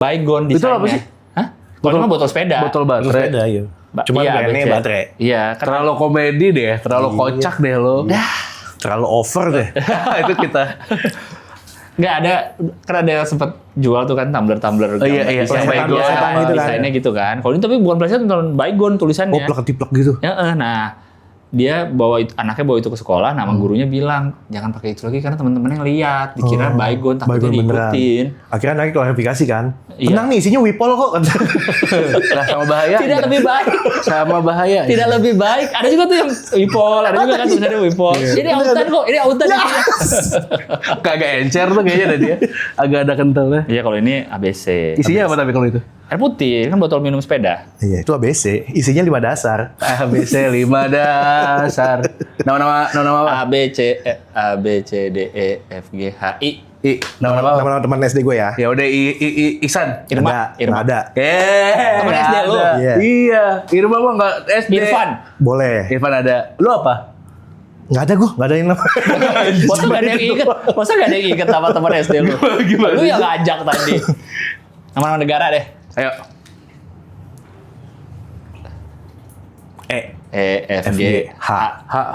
Baygon desainnya. Itu apa sih? Hah? Kalau cuma botol sepeda. Botol Terus baterai. beda ya. Cuma iya, brandnya ABC. baterai. Iya, Terlalu komedi deh, terlalu kocak deh lo. Terlalu over deh. Itu kita. nggak ada, kan ada yang sempet jual tuh kan tumbler-tumbler Oh, iya, iya. desain Yang Baygon, plesetan gitu kan. desainnya gitu kan. Kalau ini tapi bukan plesetan, Baygon tulisannya. Plek-tiplek gitu. Ya, nah dia anaknya bawa itu ke sekolah, nama gurunya bilang jangan pakai itu lagi karena teman-temannya lihat, dikira Baygon, takutnya Baygon beneran. diikutin. Akhirnya nanti klarifikasi kan. Iya. Tenang nih, isinya Wipol kok. Nah, sama bahaya. Tidak lebih baik. Sama bahaya. Tidak lebih baik. Ada juga tuh yang Wipol, ada juga kan tulisannya Wipol. Ini autan kok, ini autan. Kagak encer tuh kayaknya ada dia. Agak ada kentalnya. Iya, kalau ini ABC. Isinya apa tapi kalau itu? Air putih, kan botol minum sepeda. Iya, itu ABC. Isinya 5 dasar. ABC 5 dasar. Nama-nama apa? A B C D E F G H I. Nama-nama apa? Nama teman SD gue ya. Ya udah Ihsan. Irma. Nggak ada. Temen SD lu? Iya. Iya. Irma mah enggak SD. Irfan. Boleh. Irfan ada. Lu apa? Nggak ada gue, nggak ada yang nama. Masa gak ada yang inget? Masa gak ada yang inget sama teman SD lu? Gimana Lu sih? yang ngajak tadi. Nama-nama negara deh. Ayo. E F G H.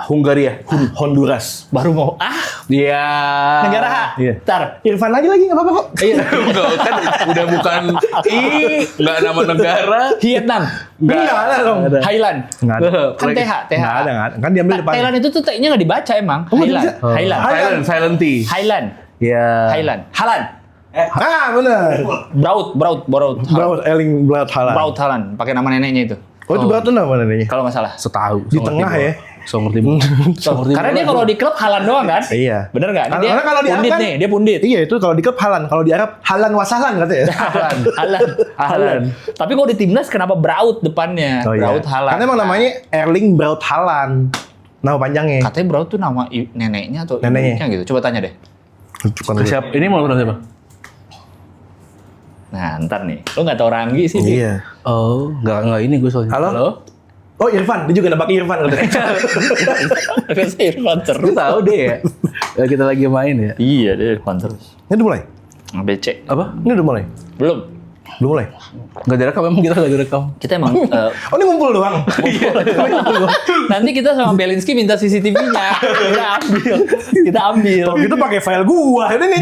Hungaria. Honduras. Baru mau Iya. negara H. Iya. Ntar. Irfan lagi nggak apa-apa kok. Iya. Enggak, kan udah bukan enggak nama negara. Vietnam. Nggak ada dong. Ada. Thailand. Nggak ada. Kan TH. Nggak ada. Kan diambil depan. Thailand itu tuh T-nya nggak dibaca emang. Oh, nggak Highland. bisa. Highland. Silent T. Highland. Iya. Highland. Halan. Bener. Braut. Braut Erling Braut Haaland. Braut Halan. Pakai nama neneknya itu. Oh, itu Braut tuh nama neneknya. Kalau nggak salah. Setahu. Di tengah ya. So ngerti. So ngerti. Karena dia kalau di klub Halan doang kan? Iya. Bener nggak? Ini Karena kalau di pundit Arab kan- nih, dia pundit. Iya, itu kalau di klub Haaland. Kalau di Arab Halan Wasalan katanya. Halan. Tapi kalau di timnas kenapa Braut depannya? Oh, iya. Braut Halan. Karena emang namanya Erling Braut Haaland. Nama panjangnya. Katanya Braut tuh nama neneknya atau Neneknya. ibunya gitu. Coba tanya deh. Siapa? Ini mau nonton siapa? Nah, ntar nih. Lu nggak tahu Ranggi sih. Dik. Iya. Oh, enggak ini gue soalnya. Halo? Oh, Irfan. Dia juga nebak Irfan katanya. Terus Irfan Lu terus. tahu deh ya. Kita lagi main ya. Iya, dia Irfan terus. Ini udah mulai? ABC. Apa? Ini udah mulai? Belum. Belum mulai? Enggak direkam, emang kita enggak direkam. Kita emang Oh, ini ngumpul doang? nanti kita sama Belinski minta CCTV-nya. Kita ambil. Kalau gitu pakai file gua. Ini nih.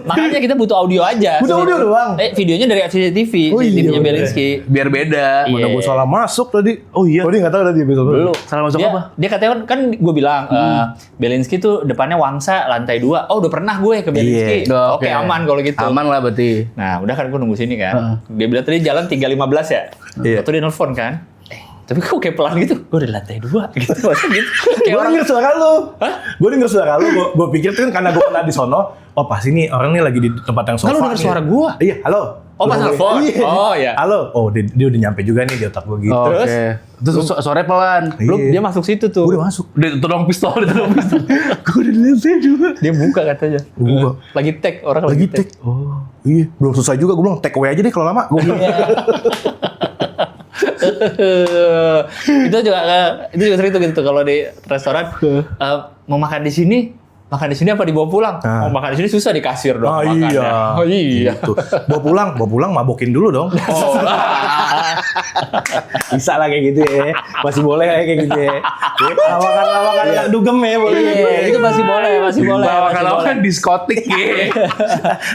Makanya kita butuh audio aja. Butuh audio doang? Videonya dari CCTV, Oh, iya, CCTV-nya bener. Belinski. Biar beda. Iya. Mana gua salah masuk tadi. Oh iya. Oh, dia nggak tahu tadi besok. Belum. Salah masuk dia, apa? Dia katanya kan gue bilang Belinski tuh depannya Wangsa lantai 2. Oh, udah pernah gue ke Belinski. Iya. Oke, aman kalau gitu. Aman lah berarti. Nah, udah kan gue nunggu sini kan. Dia bilang tadi jalan 3.15 ya. Iya. Atau dia nelfon kan. Tapi kok kayak pelan gitu? Gue di lantai 2 gitu. Masa gitu? Kayak Gue orang denger suara lu. Gue denger suara lu. Gue pikir tuh kan karena gue pernah di sono. Oh pasti nih orang nih lagi di tempat yang sofa. Kan lu denger nih. suara gua. Iya, halo. Oh, pas telepon. Iya. Oh, iya. Halo. Oh, dia udah nyampe juga nih di otak gue gitu. Oh, Terus? Oke. Terus sore pelan. Lu Iya. dia masuk situ tuh. Gue udah masuk. Udah tolong pistol. Gue udah lihat juga. Dia buka katanya. Buka. Lagi tag, orang Lagi take. Oh. Iya, belum selesai juga. Gue bilang take away aja deh kalau lama. Gue bilang. itu juga sering tuh gitu kalau di restoran mau makan di sini apa dibawa pulang? Nah. Mau makan di sini susah di kasir dong. Oh makannya. iya. Oh iya. Gitu. Bawa pulang mabokin dulu dong. Oh. Bisa lah kayak gitu ya. Masih boleh kayak gitu ya. Lawakan yang dugem ya boleh. Iya, itu masih boleh. Lawakan diskotik ya.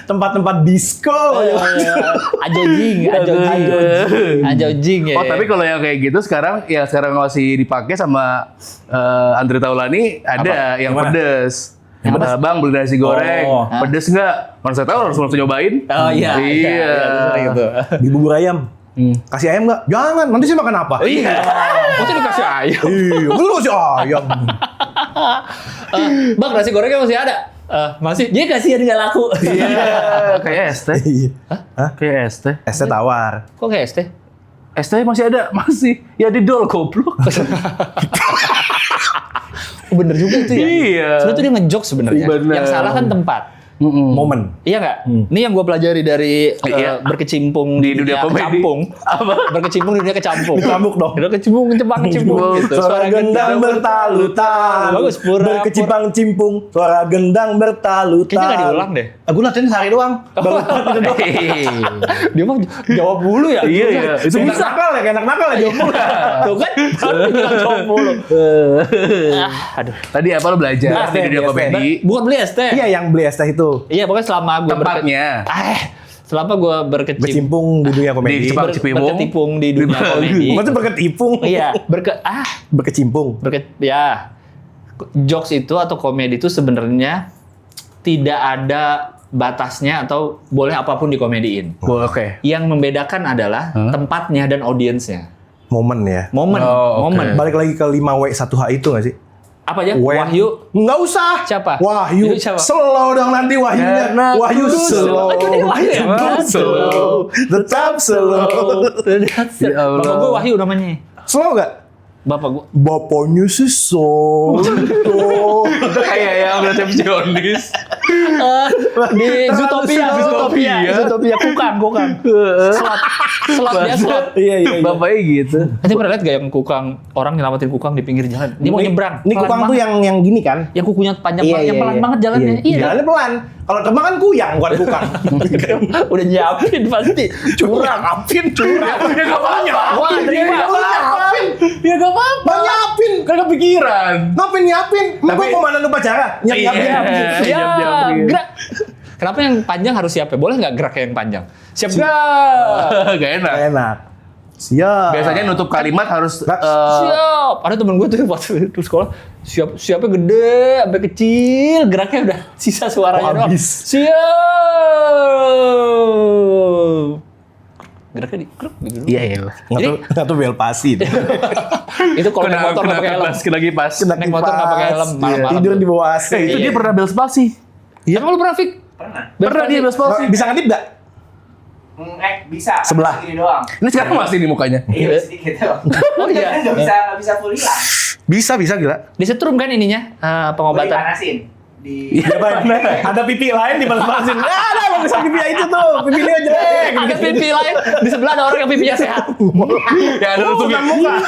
Tempat-tempat disco. Ajojing ya. Oh tapi kalau yang kayak gitu sekarang masih dipakai sama Andre Taulani ada yang Gimana? pedes. Bang beli nasi goreng, Oh. pedes nggak? Mana saya tahu harus nyobain. Oh iya. Iya. Gitu. Di bubur ayam. Kasih ayam nggak? Jangan. Nanti saya makan apa? Iya. Maksudnya dikasih ayam. Iya, belum kasih ayam. Bang, nasi gorengnya masih ada? Masih. Dia kasihan nggak laku. Iya. Kayak es teh. Iya. Kayak es teh. Es teh tawar. Kok kayak ST? Es teh masih ada, masih. Ya di dol goblok. Bener juga itu ya. Iya. Sebenarnya tuh dia ngejok sebenarnya. Bener. Yang salah kan tempat. Momen. Iya nggak? Ini yang gue pelajari dari berkecimpung Di dunia komedi. kecampung. Berkecimpung di dunia kecampung. Dicambuk dong. Udah kecimpung gitu. Suara gendang bertalu-talu. Bagus, pura-pura. Berkecimpang cimpung. Suara gendang bertalu-talu. Kayaknya nggak diulang deh. Aku latihan sehari doang. Baru itu doang. Dia mah jawab mulu ya. Iya. Itu bisa nakal ya, kayak anak nakal aja. Tuh kan? Baru bilang jawab mulu. Aduh. Tadi apa lo belajar di dunia komedi? Bukan beli ST. Iya, yang beli ST itu. Iya, pokoknya selama gue Tempatnya. selama gue Berkecimpung di dunia komedi. Di Jepang. Cipimung. berkecimpung di dunia komedi. Maksudnya berketipung. Iya, Berkecimpung. ya. Jokes itu atau komedi itu sebenarnya tidak ada batasnya atau boleh apapun dikomediin. Oke. Yang membedakan adalah tempatnya dan audiensnya. Momen ya. Momen, Oh, oke. momen. Balik lagi ke 5W1H itu nggak sih? Apa aja? When- Wahyu. Nggak usah. Siapa? Wahyu. Siapa? Slow dong nanti Wahyunya. Karena Wahyu kudu slow. Oh, jadi Wahyu ya? Slow. Tetap slow. Bapak gue Wahyu namanya. Slow nggak? Bapak gue. Bapaknya sih so. Kayak yang resepsionis. Di Zootopia. Kukang. Slot dia slot. Iya. Bapaknya gitu. Nanti pernah lihat gak yang kukang, orang nyelamatin kukang di pinggir jalan? Dia mau nyebrang. Ini pelan kukang tuh banget. yang gini kan? yang kukunya panjang Iya, banget, yang iya, pelan iya. banget jalannya. Iya. Jalannya pelan. Kalau terbang kan kuyang bukan kukang. Udah nyiapin pasti. Curang. Ya gak apa-apa. Wah, terima. Ya gak apa-apa. Nyiapin. Kan kepikiran. Ngapain nyiapin? Emang Tapi- gua komandan upacara? Nyiapin. Iya. Ya, Siap. gerak. Kenapa yang panjang harus siap ya? Boleh nggak gerak yang panjang? Siap gerak. Gak enak. Enak. Siap. Biasanya nutup kalimat harus Siap. Ada temen gue tuh waktu itu sekolah siapnya gede sampai kecil, geraknya udah sisa suaranya doang. habis. Siap. Geraknya di gitu. Iya. Nggak tuh bel pasti. Itu kalau naik motor nggak pakai helm. Lagi pas. Naik motor nggak pakai helm, malam-malam Tidur tuh. di bawah AC. Itu Iya. dia pernah bel spasi. Emang lu pernah Fik? Pernah dia bel spasi. Bisa ngedip nggak? Bisa. Sebelah. Gini doang. Ini sekarang masih nih mukanya. Iya, sedikit doang. Oh iya. Nggak bisa full hilang. Bisa gila. Disetrum kan ininya pengobatan. Dipanasin. Ada pipi lain di balas-balasin. Ada bagusan pipi itu tuh. Pipinya jelek. Ada pipi lain di sebelah ada orang yang pipinya sehat. Ya ada lesungnya.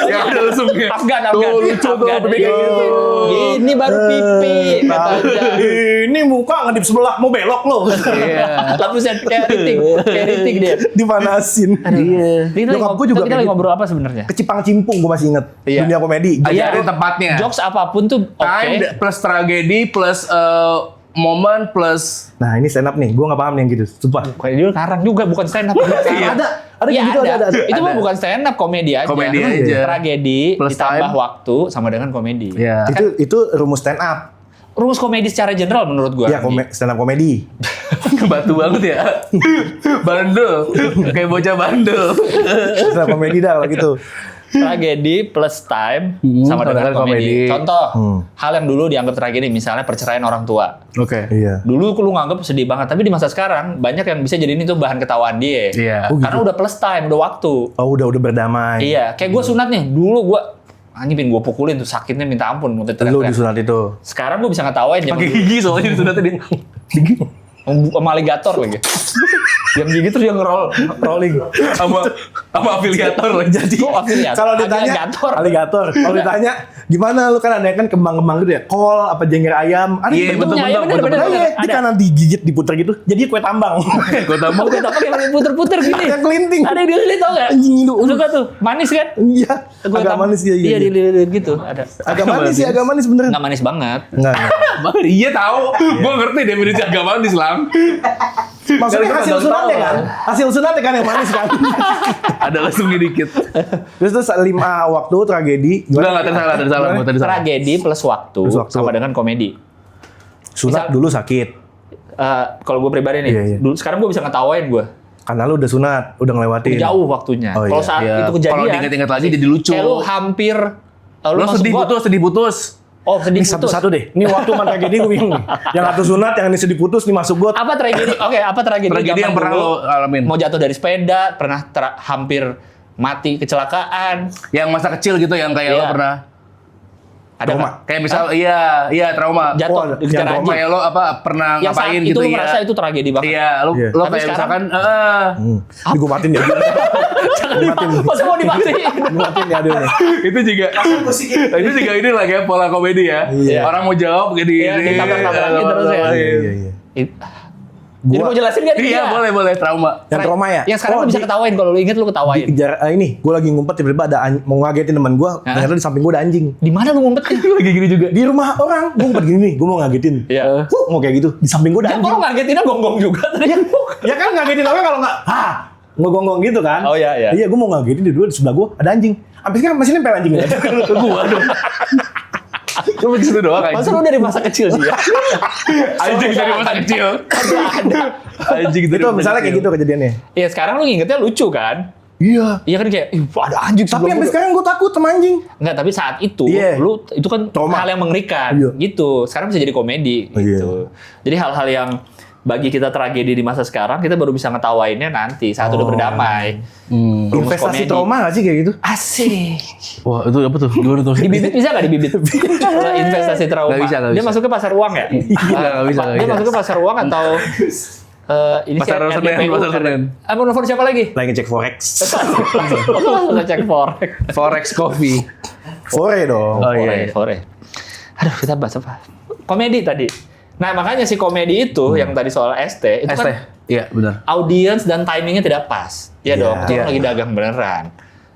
Ya ada lesungnya. Afgan. Tuh lucu tuh Afgan. pipi kayak gitu. Ini baru pipi katanya. Ini muka ngedip sebelah mau belok lo. Iya. Lapisan kayak riting dia. Dipanasin. Iya. Kita Nyokap gua juga kita kayak lagi gitu. ngobrol apa sebenarnya? Kecipang cimpung gue masih inget. Iya. Dunia komedi. Ajarin tempatnya. Jokes apapun tuh oke. Time plus tragedi plus momen plus Nah ini stand up nih. Gue nggak paham nih yang gitu. Sumpah. Kayak dia karang juga bukan stand up. Iya. Ada Iya, gitu ada. Itu mah Ada. bukan stand up, komedi aja. Komedi Emang aja. Tragedi Plus ditambah time. waktu sama dengan komedi. Iya. Itu rumus stand up. Rumus komedi secara general menurut gua. Iya stand up komedi. Batu banget ya. Bandel. Kayak bocah bandel. Stand up komedi dah kalau gitu. Tragedi plus time sama dengan komedi. Contoh, hal yang dulu dianggap tragedi, misalnya perceraian orang tua. Oke. Iya. Dulu lu nganggap sedih banget, tapi di masa sekarang banyak yang bisa jadiin itu bahan ketawaan dia. Iya. Oh, gitu. Karena udah plus time, udah waktu. Oh udah berdamai. Iya, kayak gue sunat nih. Dulu gue anjing pengen gue pukulin tuh, sakitnya minta ampun, mau Lu teriak-teriak. disunat itu. Sekarang gue bisa ngetawain zaman Pakai dulu. gigi soalnya sudah tadi. Sama aligator lagi. Yang gigi terus dia rolling. Sama afiliator lagi. Jadi Kok afiliat? Kalau ditanya aligator. Kalau ditanya gimana lu kan ada kan kembang-kembang gitu ya. Kol apa jengger ayam. Ada Iya, yang betul, Iya, betul, bener, betul, bener, betul. bener. Iya, di Ada. kanan digigit diputer gitu. Jadi kue tambang. Gue tambah. Oke, tapi kayak lagi puter-puter gini. Kayak kelinting. Ada yang dililit tau gak? Anjing itu. Suka tuh, manis kan? Iya. Gua Agak tambah- manis ya. Iya, dililit gitu. Ada. Agak manis sih, agak manis beneran. Nggak manis banget. Enggak. Iya tahu. Gue ngerti definisi agama Islam. Maksudnya Gara-gara hasil nggak sunatnya tahu. kan? Hasil sunatnya kan yang manis kan? Ada lesungnya dikit. Terus 5 waktu tragedi. Enggak tadi salah. Gimana? Gua tadi salah. Tragedi plus waktu, Plus waktu. sama dengan komedi. Sunat Misal- dulu sakit. Kalau gue pribadi nih, Iya, iya. dulu sekarang gue bisa ngetawain gue. Karena lu udah sunat, udah ngelewatin. Jauh waktunya. Oh, Kalau iya. saat Iya. itu kejadian, Kalau diingat-ingat lagi jadi lucu. kayak lu hampir Lo masuk sedih got. putus. Oh, sedih Ini putus. satu-satu deh. Ini waktu sama tragedi gue bingung nih. Yang satu sunat, yang ini sedih putus, nih masuk got. Apa tragedi? Oke, apa tragedi? Tragedi zaman yang pernah dulu? lo alamin. Mau jatuh dari sepeda, pernah hampir mati kecelakaan. Yang masa kecil gitu yang kayak Iya. lo pernah. Ada Trauma. nggak? Kayak misal iya trauma. Jatuh, yang dikejar trauma. anjing. Kayak lo pernah Yang saat ngapain itu gitu lu ya. merasa itu tragedi banget. Iya, lo Iya. lo Tapi kayak sekarang- misalkan Ini gue matiin ya. Jangan masa mau dimatiin. Gue matiin ya adilnya. itu juga Musiknya. itu juga ini lah kayak pola komedi ya. Iya. Orang mau jawab gini Iya, ditabrak-tabrak gitu terus ya. Iya. Jadi mau jelasin gak nih? Iya, boleh trauma. Yang trauma ya? Yang sekarang Oh, lu bisa ketawain kalau lu inget lu ketawain. Dikejar, ini gue lagi ngumpet tiba-tiba ada mau ngagetin teman gue, ternyata di samping gue ada anjing. Di mana lu ngumpetnya? Lagi gini juga. Di rumah orang, gue ngumpet gini nih, gue mau ngagetin. Iya. Mau kayak gitu, di samping gue ada Ya anjing. kalau ngagetinnya gonggong juga tadi. Ya kan ngagetin orang kalau nggak, ngegonggong gitu kan? Oh, iya, iya. Iya, gue mau ngagetin di dua di sebelah gue ada anjing. Sampai sekarang masih nempel anjingnya. Gua dong. Lu begitu doang Masa anjing. lu dari masa kecil sih ya? Anjing dari masa kecil. Ada. Anjing dari Itu masa misalnya kayak kecil. gitu kejadiannya. Iya sekarang lu ngingetnya lucu kan? Iya. Iya kan kayak, ih ada anjing Tapi sebelah sampai gua. sekarang gue takut sama anjing. Enggak, tapi saat itu Iya. lu itu kan Trauma. hal yang mengerikan Iya. gitu. Sekarang bisa jadi komedi Oh, iya. gitu. Jadi hal-hal yang bagi kita tragedi di masa sekarang kita baru bisa ngetawainnya nanti saat udah berdamai. Rumus Investasi komedi. trauma gak sih kayak gitu? Asik. Wah, itu apa tuh? Gimana tuh? Di bibit bisa nggak di bibit? Kalau investasi trauma. Nggak bisa. Dia masuk ke pasar uang ya? Nggak bisa. Dia masuk ke pasar uang atau ini Pasar sih Senen, RDPU, Pasar kan? Senen. Mau nelfon siapa lagi? Lagi ngecek forex. Langsung ngecek forex. Forex coffee. Fore dong. Oh, iya. Fore. Aduh, kita bahas apa? Komedi tadi. Nah, makanya si komedi itu yang tadi soal ST itu ST. kan Iya, benar. audiens dan timingnya tidak pas. Iya Iya. dong, itu Iya. lagi dagang beneran.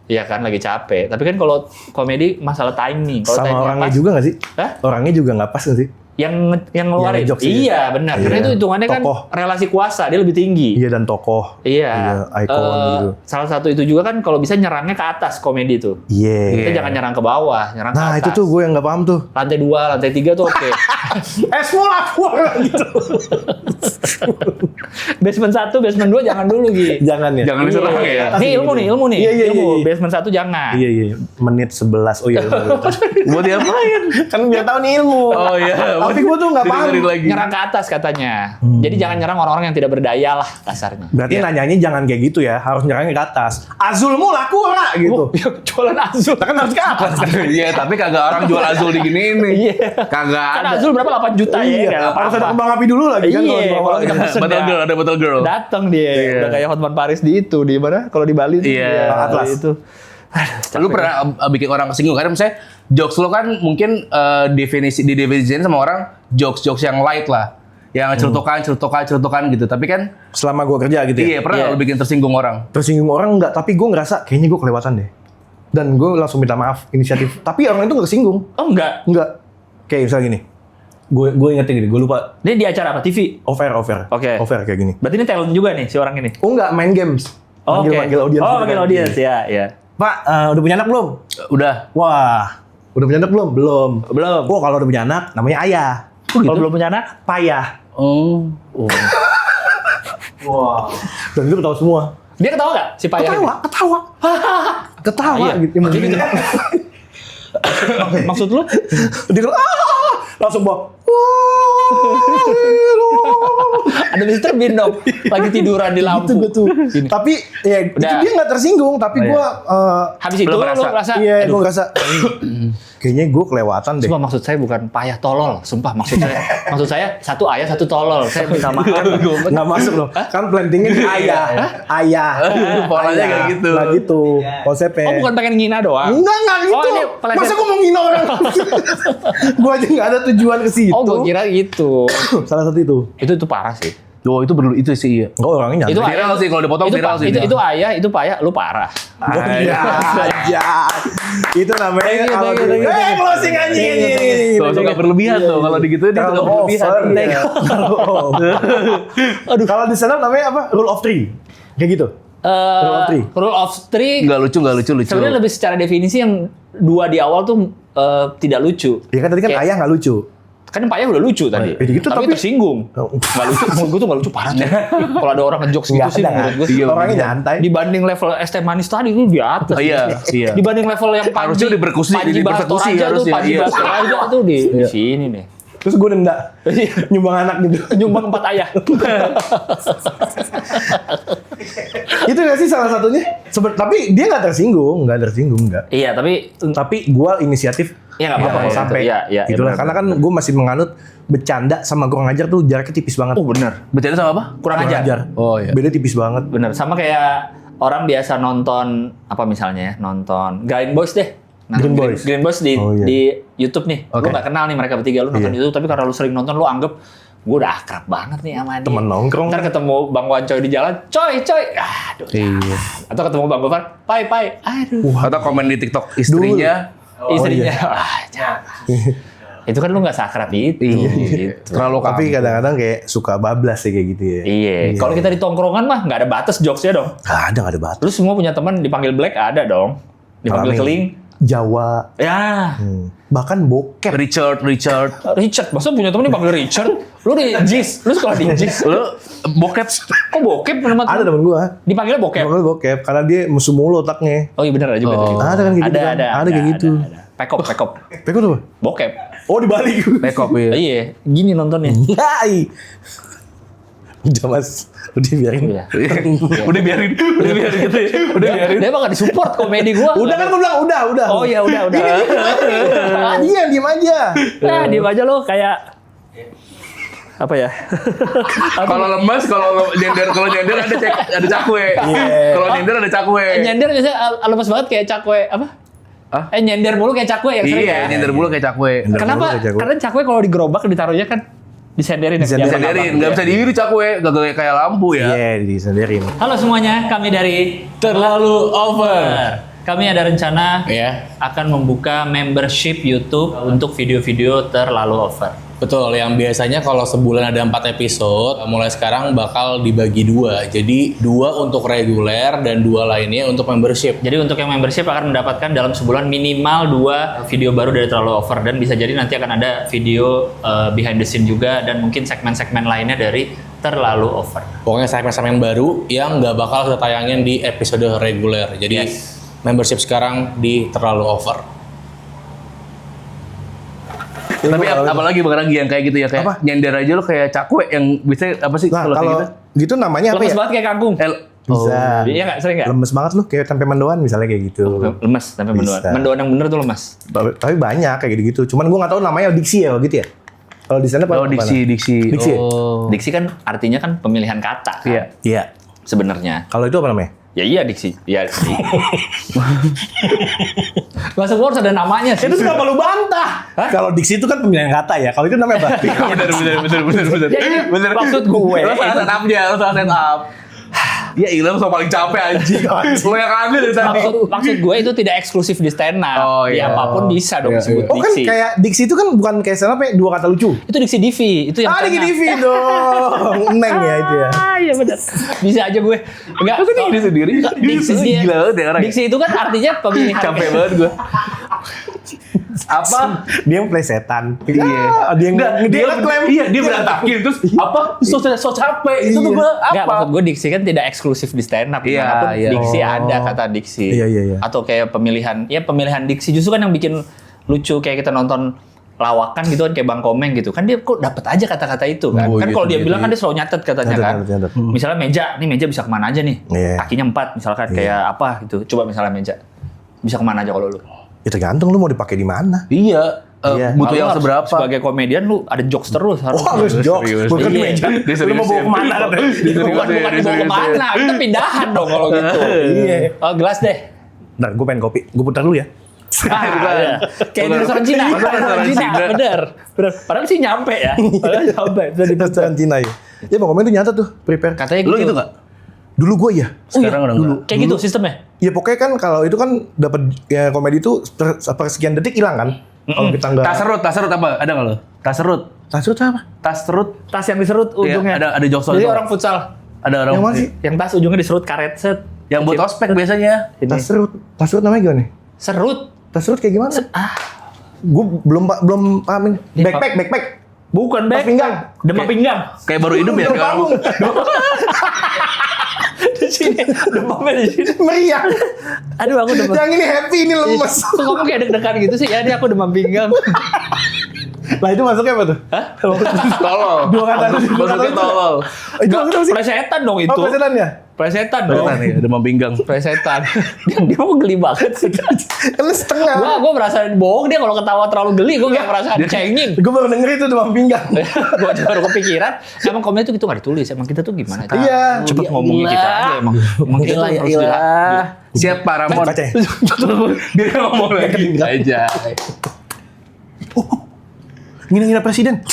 Iya kan, lagi capek. Tapi kan kalau komedi masalah timing. Kalau Sama timingnya orangnya pas, juga gak sih? Hah? Orangnya juga gak pas gak sih? yang ngeluarin. ngejokes ya? Iya, benar. Karena Iya. itu hitungannya kan Tokoh. relasi kuasa, dia lebih tinggi. Iya dan tokoh. Iya. Ikon gitu. Salah satu itu juga kan kalau bisa nyerangnya ke atas komedi tuh. Iya. Kita jangan nyerang ke bawah, nyerang ke Nah atas. itu tuh gue yang gak paham tuh. Lantai 2, lantai 3 tuh oke. Esmol aku gitu. Basement 1, basement 2 jangan dulu, Gi. Jangan ya. Jangan diserang ya. Ini ilmu nih. Iya, iya, Ilmu. iya, iya. Basement 1 jangan. Iya iya. Menit 11. Oh iya. Mau diapain? Kan biar tahu nih ilmu. Oh iya. Tapi gue tuh nggak paham. Dengerin lagi. Nyerang ke atas katanya. Jadi jangan nyerang orang-orang yang tidak berdaya lah kasarnya. Berarti nanyanya jangan kayak gitu ya. Harus nyerangnya ke atas. Azulmu laku ora gitu. Ya, jualan Azul. Kan harus ke atas. Iya, tapi kagak orang jual Azul di gini nih. Iya. Kagak Kan ada. Azul berapa? 8 juta ya? Iya. Nggak Harus ada apa-apa. kembang api dulu lagi kan. Iya, kalau kalau kita dibawa. pesen Bottle ya. girl, ada bottle girl. Datang dia. Iya. Udah kayak Hotman Paris di itu. Di mana? Kalau di Bali tuh. Iya. dia Atlas. Itu. Lu pernah bikin orang kesinggung karena misalnya jokes lo kan mungkin didefinisikan sama orang jokes yang light lah, yang celutukan gitu. Tapi kan Selama gue kerja gitu iya ya. pernah Iya. lo bikin tersinggung orang. Tersinggung orang enggak. Tapi gue ngerasa kayaknya gue kelewatan deh. Dan gue langsung minta maaf inisiatif. Tapi orang itu nggak kesinggung. Oh enggak. Enggak. Kayak misalnya gini. Gue ingetin gini. Gue lupa. Dia di acara apa? TV? Off air. Oke. Off air kayak gini. Berarti ini talent juga nih si orang ini. Oh enggak, main games. Oh, oke. Manggil audiens. Oh, gitu manggil kan. audiens ya, ya. Pak, udah punya anak belum? Udah. Wah, udah punya anak belum? Belum. Belum. Oh, kalau udah punya anak, namanya ayah. Kalau belum punya anak? Payah. Oh. Wow. Dan itu ketawa semua. Dia ketawa nggak si Payah? Ketawa, ketawa. Ketawa Iya. gitu. Maksudnya gitu. Maksud lu? Dia bilang, langsung bawa. Ada Mr. Bean dong. Lagi tiduran di lampu. Gitu. Gini. Tapi ya itu Udah. dia nggak tersinggung, tapi Oh, iya. gua Habis itu Belum lu merasa. ngerasa, iya, aduh, gua ngerasa kayaknya gua kelewatan deh. Sumpah maksud saya bukan payah tolol, sumpah maksud saya. Maksud saya satu ayah satu tolol. Saya minta maaf. Nggak masuk loh. Kan plantingnya di ayah. Ayah. Polanya Ayah. kayak gitu. Nggak gitu konsepnya. Oh bukan pengen ngina doang. Enggak gitu. Oh, ini peleset. Masa gua mau ngina orang? Gua aja nggak ada tujuan ke situ. Oh gua kira gitu. Salah satu itu. Itu parah sih. Oh itu perlu itu sih iya. Enggak orangnya Itu nyantai. Viral sih, kalau dipotong itu, viral sih. Itu ayah, itu payah, lu parah. Iya, aja. Itu namanya Thank you, kalau thank you, di- thank you. closing anjing. Tuh, suka berlebihan tuh kalau digituin dia suka Kalau berlebihan. over, Iya. ya. Aduh. Kalau di sana namanya apa? Rule of three. Kayak gitu. Rule of three. Rule of three. Enggak lucu. Sebenarnya lebih secara definisi yang dua di awal tuh tidak lucu. Ya kan tadi kan Kayak- ayah nggak lucu. Kan Pak Ayah udah lucu tadi. iya, gitu, tapi tapi- tersinggung. Oh. Nggak lucu. Menurut gue tuh nggak lucu parah. Coy. Kalau ada orang ngejokes gitu Nggak sih ada. menurut gue. Iya, Orangnya bener. nyantai. Dibanding level es teh manis tadi itu di atas. Oh, iya. Dibanding level yang Panji. Harusnya dipersekusi, Panji Bastor dipersekusi aja tuh. harusnya, Panji iya. Bastor aja tuh di sini nih. Terus gue denda. Nyumbang anak gitu. Nyumbang 4 ayah. Itu nggak sih salah satunya? Tapi dia nggak tersinggung, nggak. Iya tapi Tapi gue inisiatif Ya nggak apa-apa Jangan kalau sampai gitu. Iya, itulah. benar. Karena kan gue masih menganut bercanda sama kurang ajar tuh jaraknya tipis banget. Oh bener. Bercanda sama apa? Kurang ajar. Oh iya. Beda tipis banget. Bener. Sama kayak orang biasa nonton apa misalnya ya, nonton Green Boys deh. Nah, Green Boys. Green Boys di Oh, iya. di YouTube nih. Lu Oke. nggak kenal nih mereka bertiga, lu nonton Iya. YouTube tapi karena lu sering nonton lu anggap gue udah akrab banget nih sama dia. Temen nongkrong. Ntar ketemu Bang Wancoy di jalan, coy. Aduh. Iya. Atau ketemu Bang Gofar, pai. Aduh. Atau komen di TikTok istrinya. Istrinya. iya. Wah, jangan. Itu kan lu nggak sakrab itu. Iya. Gitu. Terlalu Tapi kamu. kadang-kadang kayak suka bablas ya kayak gitu ya. Iya. Kalau kita di tongkrongan mah nggak ada batas jokesnya dong. Nggak ada batas. Lu semua punya teman dipanggil Black ada dong. Dipanggil Alami. Keling. Jawa. Ya. Bahkan bokep. Richard. Richard, masa punya temen dipanggil Richard? Lu di JIS, lu sekolah di JIS. Lu bokep. Kok bokep nama Ada temen? temen gua. Dipanggilnya bokep? Dipanggil bokep karena dia musuh mulu otaknya. Oh iya bener ada juga. Oh. tuh. Ada kan kayak gitu kan? Ada kayak gitu. Ada. Pekop. Peko tuh. Bokep. Oh dibalik. Bekop ya. Iya, gini nontonnya. Hai. Udah mas, udah biarin. Iya. Udah biarin gitu ya. Udah biarin. Dia emang gak disupport komedi gua. Udah kan gua bilang udah. Oh iya udah. Iya diem aja. Nah, diem aja lo kayak apa ya? Kalau lemas, kalau nyender ada cakwe. Kalau nyender ada cakwe. Nyender biasanya lemes banget kayak cakwe apa? Hah? Nyender mulu kayak cakwe yang sering Iya, ya. nyender bulu kayak cakwe. Nyender. Kenapa? mulu kayak cakwe. Karena cakwe kalau digerobak ditaruhnya kan disenderin. Disenderin. Yang Senderin, abang. nggak bisa diiri cakwe, gak kayak lampu ya. Iya disenderin. Halo semuanya, kami dari Terlalu Over. Kami ada rencana Ya, akan membuka membership YouTube untuk video-video Terlalu Over. betul. Yang biasanya kalau sebulan ada 4 episode, mulai sekarang bakal dibagi 2. Jadi 2 untuk reguler dan 2 lainnya untuk membership. Jadi untuk yang membership akan mendapatkan dalam sebulan minimal 2 video baru dari Terlalu Over, dan bisa jadi nanti akan ada video behind the scene juga dan mungkin segmen-segmen lainnya dari Terlalu Over. Pokoknya segmen-segmen baru yang nggak bakal kita tayangin di episode reguler. Jadi Yes. membership sekarang di Terlalu Over. Tapi apalagi Bang Ragi yang kayak gitu ya, kayak Apa? nyender aja lo kayak cakwe yang bisa apa sih Nah kalau kayak kalau gitu? gitu namanya apa Lemes ya? banget kayak kangkung. Bisa. Iya nggak? Sering nggak? Lemes banget lu kayak tempe mendoan misalnya kayak gitu. Lemes sampai mendoan. Bisa. Mendoan yang bener tuh lemes. Tapi banyak kayak gitu-gitu. Cuman gua nggak tahu namanya diksi ya kalau gitu ya. Kalau di sana Oh, diksi. Diksi. ya? Oh. Diksi kan artinya kan pemilihan kata. Kan? Iya. Iya. Sebenarnya. Kalau itu apa namanya? Ya iya diksi. Iya. Gak semua harus ada namanya sih. Itu kenapa lu bantah? Kalau diksi itu kan pemilihan kata ya. Kalau itu namanya apa? Bener. Ya ini maksud gue. Lo salah set up-nya, lo salah set up. Ya ilah, lo paling capek anjing. Lo yang ambil dari tadi. Maksud gue itu tidak eksklusif di stand up. Oh, Ya iya. apapun bisa dong Iya, disebut Oh kan diksi. kayak diksi itu kan bukan kayak stand up ya, 2 kata lucu. Itu diksi Divi. Itu yang Diksi tengah. TV dong. Neng ya itu ya. Ah iya benar. Bisa aja gue. Enggak. Aku nih sendiri. Diksi dia. Gila banget ya orang. Diksi itu kan artinya pemilihan. Capek banget gue. Apa? Dia yang plesetan. Iya. Dia yang Enggak, dia ngeklaim. iya dia berantakin terus apa? So capek. Itu tuh gue Enggak, maksud apa? gue diksi kan tidak eksklusif di stand up. Iya, Dimanapun iya. diksi Oh. ada kata diksi. Iya. Atau kayak pemilihan diksi justru kan yang bikin lucu kayak kita nonton lawakan gitu kan kayak Bang Komeng gitu. Kan dia kok dapet aja kata-kata itu kan. Oh, kan gitu, kalau dia gitu, bilang kan iya. dia selalu nyatet katanya kan. Nyatet. Misalnya meja bisa kemana aja nih? Iya. Kakinya 4 misalkan kayak apa gitu. Coba misalnya meja. Bisa kemana aja kalau lu? Ya tergantung lu mau dipakai di mana. Iya. Iya. Butuh Kalau yang harus seberapa? Sebagai komedian lu ada jokes terus harus. Oh harus jokes. serius. Bukan di Iya. meja. Dia Lu mau bawa seriusin. kemana katanya? Bukan dibawa kemana, kita pindahan dong kalau gitu. Iya. Oh gelas deh. Ntar gue pengen kopi. Gue putar dulu ya. Iya. Kayak di restoran Cina. Masa restoran Cina? Bener. Padahal sih nyampe ya. Padahal nyampe. Bisa di Restoran Cina ya. Ya Bang Komen tuh nyata tuh prepare. Katanya Lu gitu enggak? Dulu gue ya. Sekarang udah enggak. Kayak gitu sistemnya. Ya pokoknya kan kalau itu kan dapat ya komedi itu sekian detik hilang kan. Kalau kita enggak. Tas serut apa? Ada enggak lo? Tas serut. Tas itu apa? Tas serut. Tas yang diserut Iya, ujungnya. ada jokes Jadi soal itu. orang futsal. Ada orang Yang mana sih? Yang tas ujungnya diserut karet set. yang buat ospek biasanya. Ini. Tas serut. Tas serut namanya gimana nih? Serut. Tas serut kayak gimana? Gue belum pahamin. Ini, Backpack. Bukan Tas back. pinggang. Demam pinggang. Kayak baru hidup ya Belum kayak panggung. Di sini. Demamnya di sini. Meriah. Aduh aku demam. Yang ini happy, ini lemes. Kok kamu kayak deg-degan gitu sih? Ya ini aku demam pinggang. Lah itu masuknya apa tuh? Hah? tolol. Dua kata. Maksudnya tolol. Itu maksudnya apa sih? Plesetan dong Oh, itu. plesetan ya? Plesetan dong. Plesetan ya, demam pinggang. Plesetan. Dia mau geli banget sih. Lu setengah. Gue merasa bohong dia kalau ketawa terlalu geli. Gue kayak merasa cengeng. Gue baru denger itu demam pinggang. Gue baru kepikiran. Emang komennya tuh gitu nggak ditulis. Emang kita tuh gimana? Iya. Cepet ngomongin kita aja emang. Emang kita tuh harus dilatih. Siap Pak Ramon. Baca ya? Dia ngomong lagi aja. Ngina-ngina presiden.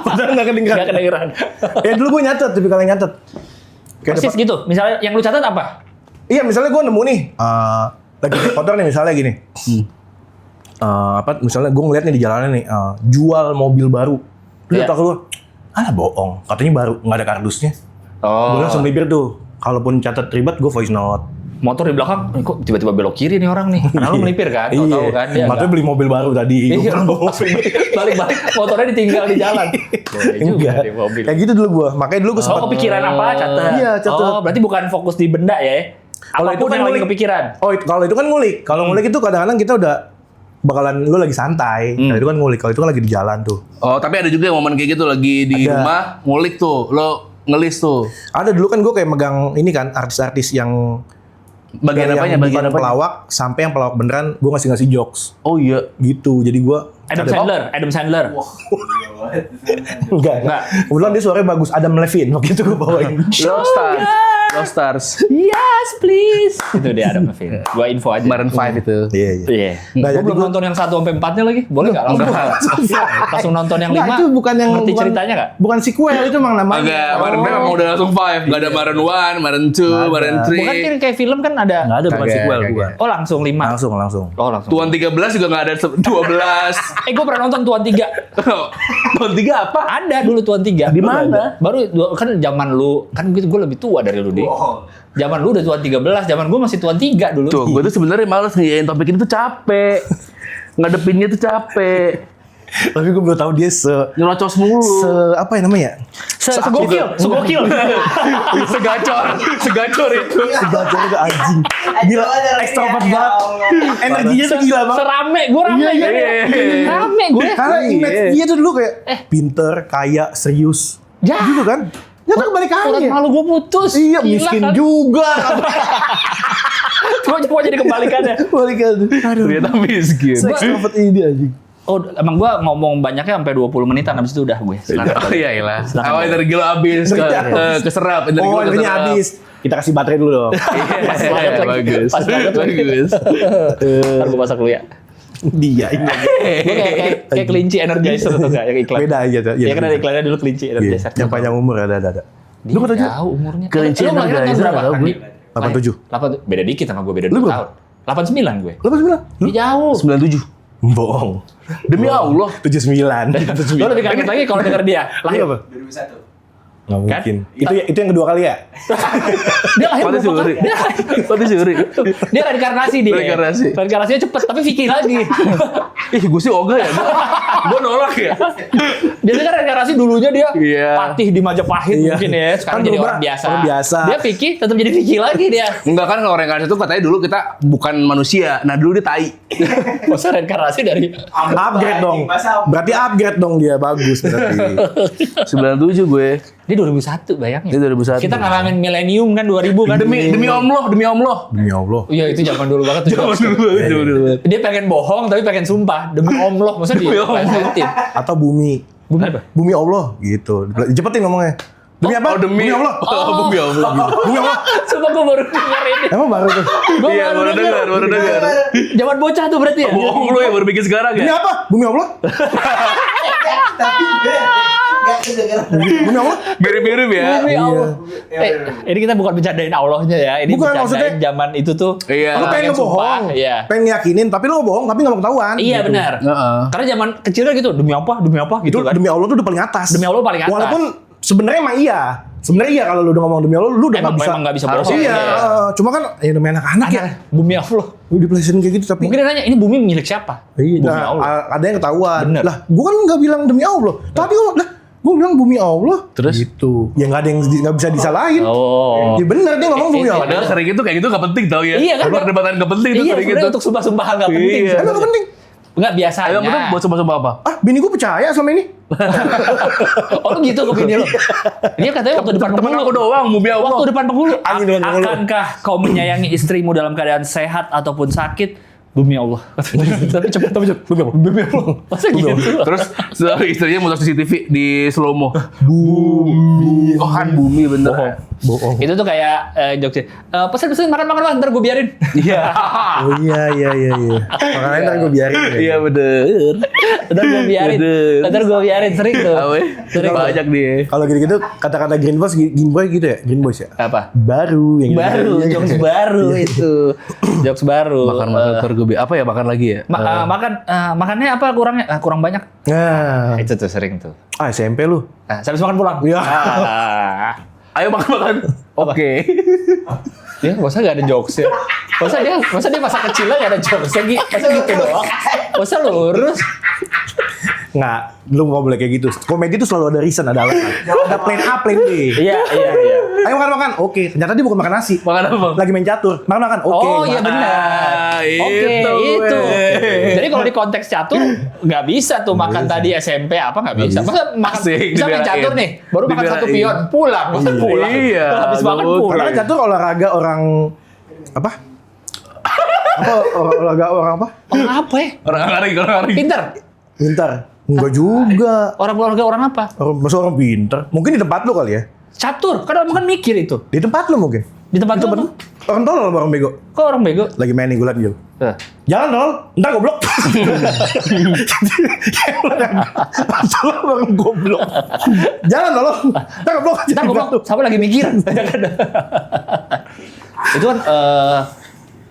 Padahal nggak kedengeran. Gak kedengeran. Ya dulu gue nyatet, tapi kalau nyatet. Kayak Persis gitu. Misalnya yang lu catat apa? Iya, misalnya gue nemu nih, lagi naik motor nih misalnya gini. Misalnya gue ngeliat nih di jalanan nih, jual mobil baru. Terus Iya. kata gue, alah bohong, katanya baru, nggak ada kardusnya. Oh. Gue langsung bibir tuh, kalaupun catat ribet gue voice note. Motor di belakang, kok tiba-tiba belok kiri nih orang nih. Karena lu melipir kan, tahu kan dia. Makanya beli mobil baru tadi. Iya, Gua bawa mobil. balik-balik motornya ditinggal di jalan. Boleh juga Enggak. di mobil. Kayak gitu dulu gue, makanya dulu gue Oh, kepikiran apa? Catat. Iya, catat. Oh, berarti bukan fokus di benda ya? Kalau Apapun itu kan yang lagi ngulik. kepikiran. Oh, kalau itu kan ngulik. Kalau ngulik itu kadang-kadang kita udah bakalan lu lagi santai. Kalau itu kan ngulik. Kalau itu kan lagi di jalan tuh. Oh, tapi ada juga yang momen kayak gitu lagi di Ada. rumah ngulik tuh, lo ngelis tuh. Ada dulu kan gue kayak megang ini kan artis-artis yang Bagian dari apanya? yang Bagian bukan apanya? pelawak sampai yang pelawak beneran gue ngasih jokes Oh iya. gitu. Jadi gue Adam Sandler. enggak. Kebetulan dia suaranya bagus. Adam Levine waktu itu gue bawain. Lost Stars. Yes, please. Itu dia Adam Levine. Gua info aja. Maroon 5 itu. Iya, iya. Iya. Nah, Gua jadi belum gua- nonton yang 1 sampai 4-nya lagi. Boleh enggak langsung nonton yang 5? Enggak, itu bukan yang ngerti bukan- ceritanya enggak? Bukan sequel itu emang namanya. Agak Maroon 5 emang udah langsung 5. Gak ada Maroon 1, Maroon 2, Maroon 3. Bukan kan kayak film kan ada. Enggak ada bukan Kagak, sequel kagak. bukan. Oh, langsung 5. Langsung. Oh, langsung. Tuan 13 juga gak ada 12. Gua pernah nonton Tuan 3. Tuan 3 apa? Ada dulu Tuan 3. Di mana? Baru kan zaman lu kan gue lebih tua dari lu, Di. Zaman lu udah Tuan 13, zaman gue masih Tuan 3 dulu. Tuh, gue tuh sebenarnya males ngiyain topik ini tuh capek. Ngadepinnya tuh capek. Tapi gue belum tahu dia Nyerocos mulu. apa ya namanya? Segokil. Segacor itu. Segajah itu anjing. Gila, extrovert banget. Energinya tuh gila banget. Serame, gue rame Iya, kan. iya, iya. Rame gue. Karena image dia tuh dulu kayak pinter, kaya, serius. Ya. Gitu kan? Nyata Urat kebalikannya. malu gue putus. Iya, Gila miskin kan? juga. Coba jadi kebalikannya. Balikan. Aduh. Ternyata miskin. Extrovert ini anjing. Oh, emang gue ngomong banyaknya sampai 20 menitan, habis itu udah gue. Oh iya lah. Awal energi lo habis keserap energi Oh, lo ini keserap. habis. Kita kasih baterai dulu dong. Pas banget lagi. Bagus. Pas banget lagi. Bagus. Ntar gue masak dulu ya. Dia ini. Gue kayak kelinci energizer tuh gak yang iklan. Beda aja tuh. Ya kan ada iklannya dulu kelinci Iya, energizer. yang panjang umur ada. Dia Lu kata juga? jauh umurnya. Kelinci Lu lahirnya tahun energizer berapa? tahu gue. 87. 8, beda dikit sama gue, beda Lu 2 berapa? tahun. 89 gue. Lu pas bilang? Dia jauh. 97. Bohong. Demi Allah. 79. Lo lebih kaget lagi kalau denger dia. Lahir apa? 2001. Nggak mungkin. Itu yang kedua kali ya? Dia lahir Mati berapa suri. kali? Mati suri. Dia reinkarnasi dia. Reinkarnasi. Reinkarnasinya cepet, tapi Vicky lagi. Ih, gue sih ogah ya. Gue nolak ya. Dia kan reinkarnasi dulunya dia Iya. patih di Majapahit Iya. mungkin ya. Sekarang Kan jadi berubah, orang biasa. orang biasa. Dia Vicky, tetap jadi Vicky lagi dia. Enggak kan kalau reinkarnasi itu katanya dulu kita bukan manusia. Nah dulu dia tai. Masa reinkarnasi dari Upgrade dong. Berarti upgrade dong dia. Bagus berarti. 97 gue. dia 2001 bayangin. Dia 2001. Kita ngalamin milenium kan 2000 kan. Demi Allah, demi Allah. Demi Allah. Iya itu zaman dulu banget tuh. Dulu. Dia pengen bohong tapi pengen sumpah demi Allah, maksudnya Demi Allah. diplesetin. Atau bumi. Bumi apa? Bumi Allah gitu. Cepetin ngomongnya. Demi apa? Oh, demi Allah. Demi Allah. Demi Allah. Sumpah gue baru denger ini. Emang baru tuh. Gue Iya, baru dengar. Zaman bocah tuh berarti ya. Bohong lu ya baru bikin sekarang Demi ya. apa? Bumi Allah. Tapi nggak kedengeran. Bumi Allah. Mirip-mirip ya. Demi Allah. Ini kita bukan bercandain Allahnya ya. Ini Bukan, bercandain maksudnya- zaman itu tuh. Iya. Lu pengen ngebohong. Iya. Pengen yakinin tapi lu ngebohong tapi nggak mau ketahuan. Iya gitu. benar. Heeh. Karena zaman kecilnya gitu, demi apa gitu Itu kan. demi Allah tuh udah paling atas. Demi Allah paling atas. Walaupun sebenarnya emang iya. Sebenarnya iya kalau lu udah ngomong demi Allah lu udah Emang nggak bisa. nggak bisa bohong. Iya. Iya. Cuma kan ya namanya anak-anak ya. Bumi Allah. Lu dipelesetin kayak gitu tapi Mungkin dia nanya, ini bumi milik siapa? Bumi nah, Allah. ada yang ketahuan. Bener. Lah, gua kan nggak bilang demi Allah. Tadi gua bilang bumi Allah. Terus? Gitu. Ya nggak ada yang nggak bisa disalahin. Oh. Ya bener dia ngomong bumi Allah. Padahal sering itu kayak gitu gak penting tau ya. Iya kan? Perdebatan gak penting itu Iya, sering sebenarnya gitu. untuk sumpah-sumpahan nggak penting. Iya. Emang nggak penting. Enggak biasanya. Ayo bener buat sama-sama apa? Ah, bini gua percaya sama ini. Oh lu gitu ke bini lu? Dia katanya waktu depan Temen penghulu. aku doang, Mubi Allah. Waktu depan penghulu. Anjing depan penghulu. Akankah kau menyayangi istrimu dalam keadaan sehat ataupun sakit? Demi Allah. Tapi cepet. Demi Allah. Masa gitu? Terus istrinya muter CCTV di slow mo. Bumi. Oh kan bumi bener. Bohong. Itu tuh kayak jokes. Pesen makan ntar gue biarin. Iya. Oh iya. Makanya ntar gue biarin. Iya bener. Ntar gue biarin sering tuh. Sering tuh. Banyak dia. Kalau gitu-gitu kata-kata Green Boys gitu ya? Green Boys ya? Apa? Baru yang Baru, gitu. jokes baru itu. Jokes baru. Makan tergobi. Apa ya makan lagi ya? Makannya apa kurangnya? Kurang banyak. Nah, Itu tuh sering tuh. SMP lu. Habis makan pulang. Iya. Ayo makan. Oke. Ya, masa gak ada jokes ya? Masa dia masa kecilnya gak ada jokes lagi? Masa gitu doang? Masa lurus? Nggak, lu nggak boleh kayak gitu. Komedi itu selalu ada reason, ada alasan. Ada plan A, plan B. Iya. Ayo makan. Oke, ternyata dia bukan makan nasi. Makan apa? Lagi main catur. Makan. Oke. Oh iya makan. benar. Oke, itu. Jadi kalau di konteks catur nggak bisa tuh makan tadi SMP apa nggak bisa. Masa makan Asik, bisa main dibelain. catur nih, baru makan satu Dibelain. pion, pulang, masa pulang. Iya, Habis makan aduh. pulang. Karena kan catur olahraga orang apa? Olahraga orang apa? Orang apa ya? Orang hari. Pinter. Pintar. Enggak juga. Orang olahraga orang apa? Masa orang pintar? Mungkin di tempat lu kali ya? Catur. Kan orang kan mikir itu. Di tempat lu mungkin. Di tempat lu apa? Orang tolol sama orang bego. Kok orang bego? Lagi main nih gulat gitu. Tuh. Jangan tolol, ntar goblok. Masalah orang goblok. Jangan tolol, ntar goblok. Ntar goblok, siapa lagi mikir? Itu kan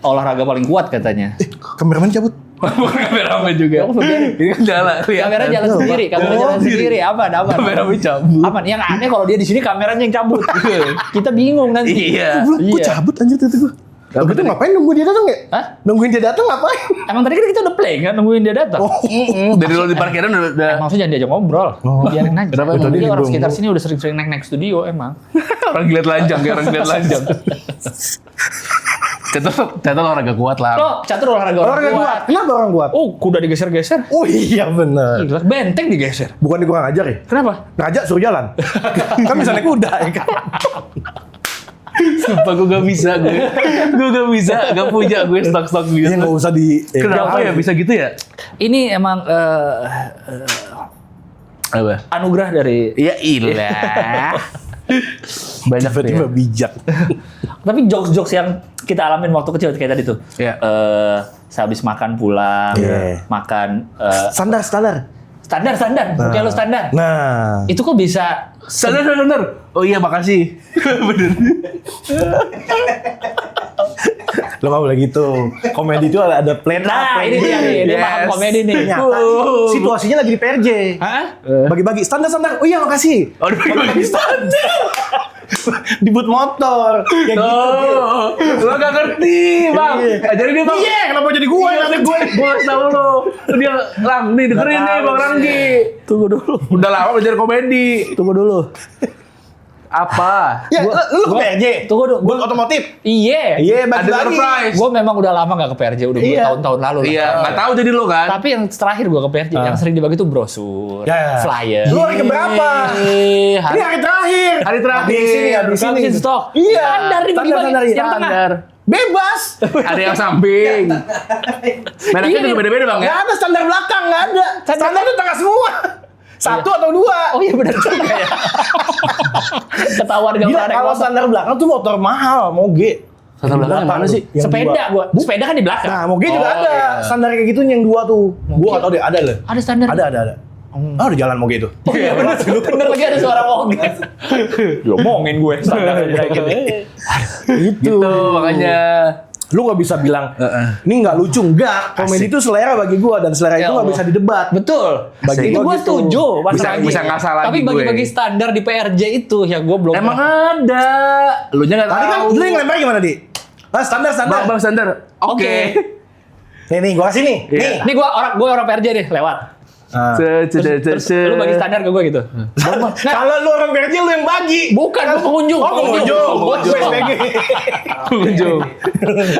olahraga paling kuat katanya. Kameramen cabut. Bukan kameramen juga. Ini kan jalan. Kamera jalan sendiri, kamera jalan sendiri. Aman. Kameramen cabut. Aman. Yang aneh kalau dia di sini kameranya yang cabut. Kita bingung nanti. Iya. Gue cabut anjir tuh gue. Lo kita ngapain nungguin dia datang ya? Hah? Nungguin dia datang ngapain? Emang tadi kan kita udah play kan nungguin dia datang. Dari lo di parkiran udah Maksudnya jangan diajak ngobrol. Biarin aja. Kenapa emang? Dia Tadi orang di sekitar Bongko. sini udah sering-sering naik studio emang. orang giliat lanjang. Catur olahraga kuat lah. Lo catur olahraga Orang kuat. Kenapa orang kuat? Oh, kuda digeser-geser. Oh iya bener. Gila, benteng digeser. Bukan di kurang ajar ya? Kenapa? Ngajak suruh jalan. Kan bisa naik kuda ya kan? Sumpah gue gak bisa gak punya gue stok gitu. Iya nggak usah di. Kenapa ya bisa gitu ya? Ini emang Apa? anugerah dari. Ya ilah. Banyak Tiba-tiba nih. bijak. Tapi jokes-jokes yang kita alamin waktu kecil kayak tadi tuh. Iya. Sehabis makan pulang, Iya. makan Standar. standar, mungkin lo standar. Nah. Itu kok bisa Sadar. Oh iya makasih. Bener. Lo nggak boleh gitu. Komedi itu ada plan A, Nah, plan ini B. dia nih, dia Yes. paham komedi nih. Ternyata situasinya lagi di PRJ. Hah? Bagi-bagi standar. Oh iya makasih. Oh bagi standar. Di boot motor. Yang gitu. Oh, lo gak ngerti bang. Iya. Ajarin dia bang. Iya, kenapa jadi gue yang ada gue? Gue harus tahu lo. Dia Rang, nih dengerin nih bang Ranggi. Tunggu dulu. Udah lama belajar komedi. Tunggu dulu. Apa? Ya, lu ke PRJ? Tunggu dulu. Boot otomotif? Iya. Iya, Ada bagi-bagi. surprise. Gue memang udah lama gak ke PRJ, udah Iya. bertahun-tahun lalu lah. Iya, nggak tahu jadi lo kan. Tapi yang terakhir gue ke PRJ, yang sering dibagi tuh brosur, Ya. flyer. Lu hari keberapa? Ini hari terakhir. Hari terakhir. Habis ini, habis ini. Habisin stok. Iya. Standar dibagi-bagi. Standar, Yang tengah. Standar. Bebas. Ada yang samping. Mereknya juga beda-beda bang ya. Nggak ada standar belakang, nggak ada. Standar itu tengah semua. Satu atau dua. Oh iya benar juga ya. Ketahuan gak Gila, pernah naik kalau motor. standar belakang tuh motor mahal, moge. Standar belakang mana sih? Yang Sepeda dua. gue. Sepeda kan di belakang. Nah, moge juga Oh, ada. iya. Standar kayak gitu yang dua tuh. Gua nggak tahu deh, ada loh. Ada standar. Ada. Ah, udah jalan moge itu. Oh iya benar. Bener lagi ada suara moge. Diomongin gue standar kayak gitu. Itu Gitu makanya. lu nggak bisa bilang ini nggak lucu, enggak. Komedi itu selera bagi gua dan selera Ya itu nggak Allah. bisa didebat. Betul. Bagi itu gua gue gitu. setuju. masalahnya. Bisa nggak salah Tapi lagi gue. bagi-bagi standar di PRJ itu yang gue belum. Emang pernah. ada. Lu nya nggak tahu. Tadi kan lu yang lempar gimana, Di? Ah, standar. Bang standar. Oke. Nih, gua kasih nih. Iya. Nih. Ini gue orang PRJ deh lewat. Ah. Terus lu bagi standar ke gue gitu. Nah, Kalau lu orang PRJ lu yang bagi. bukan gue pengunjung. Oh, pengunjung. Gua SPG. Pengunjung.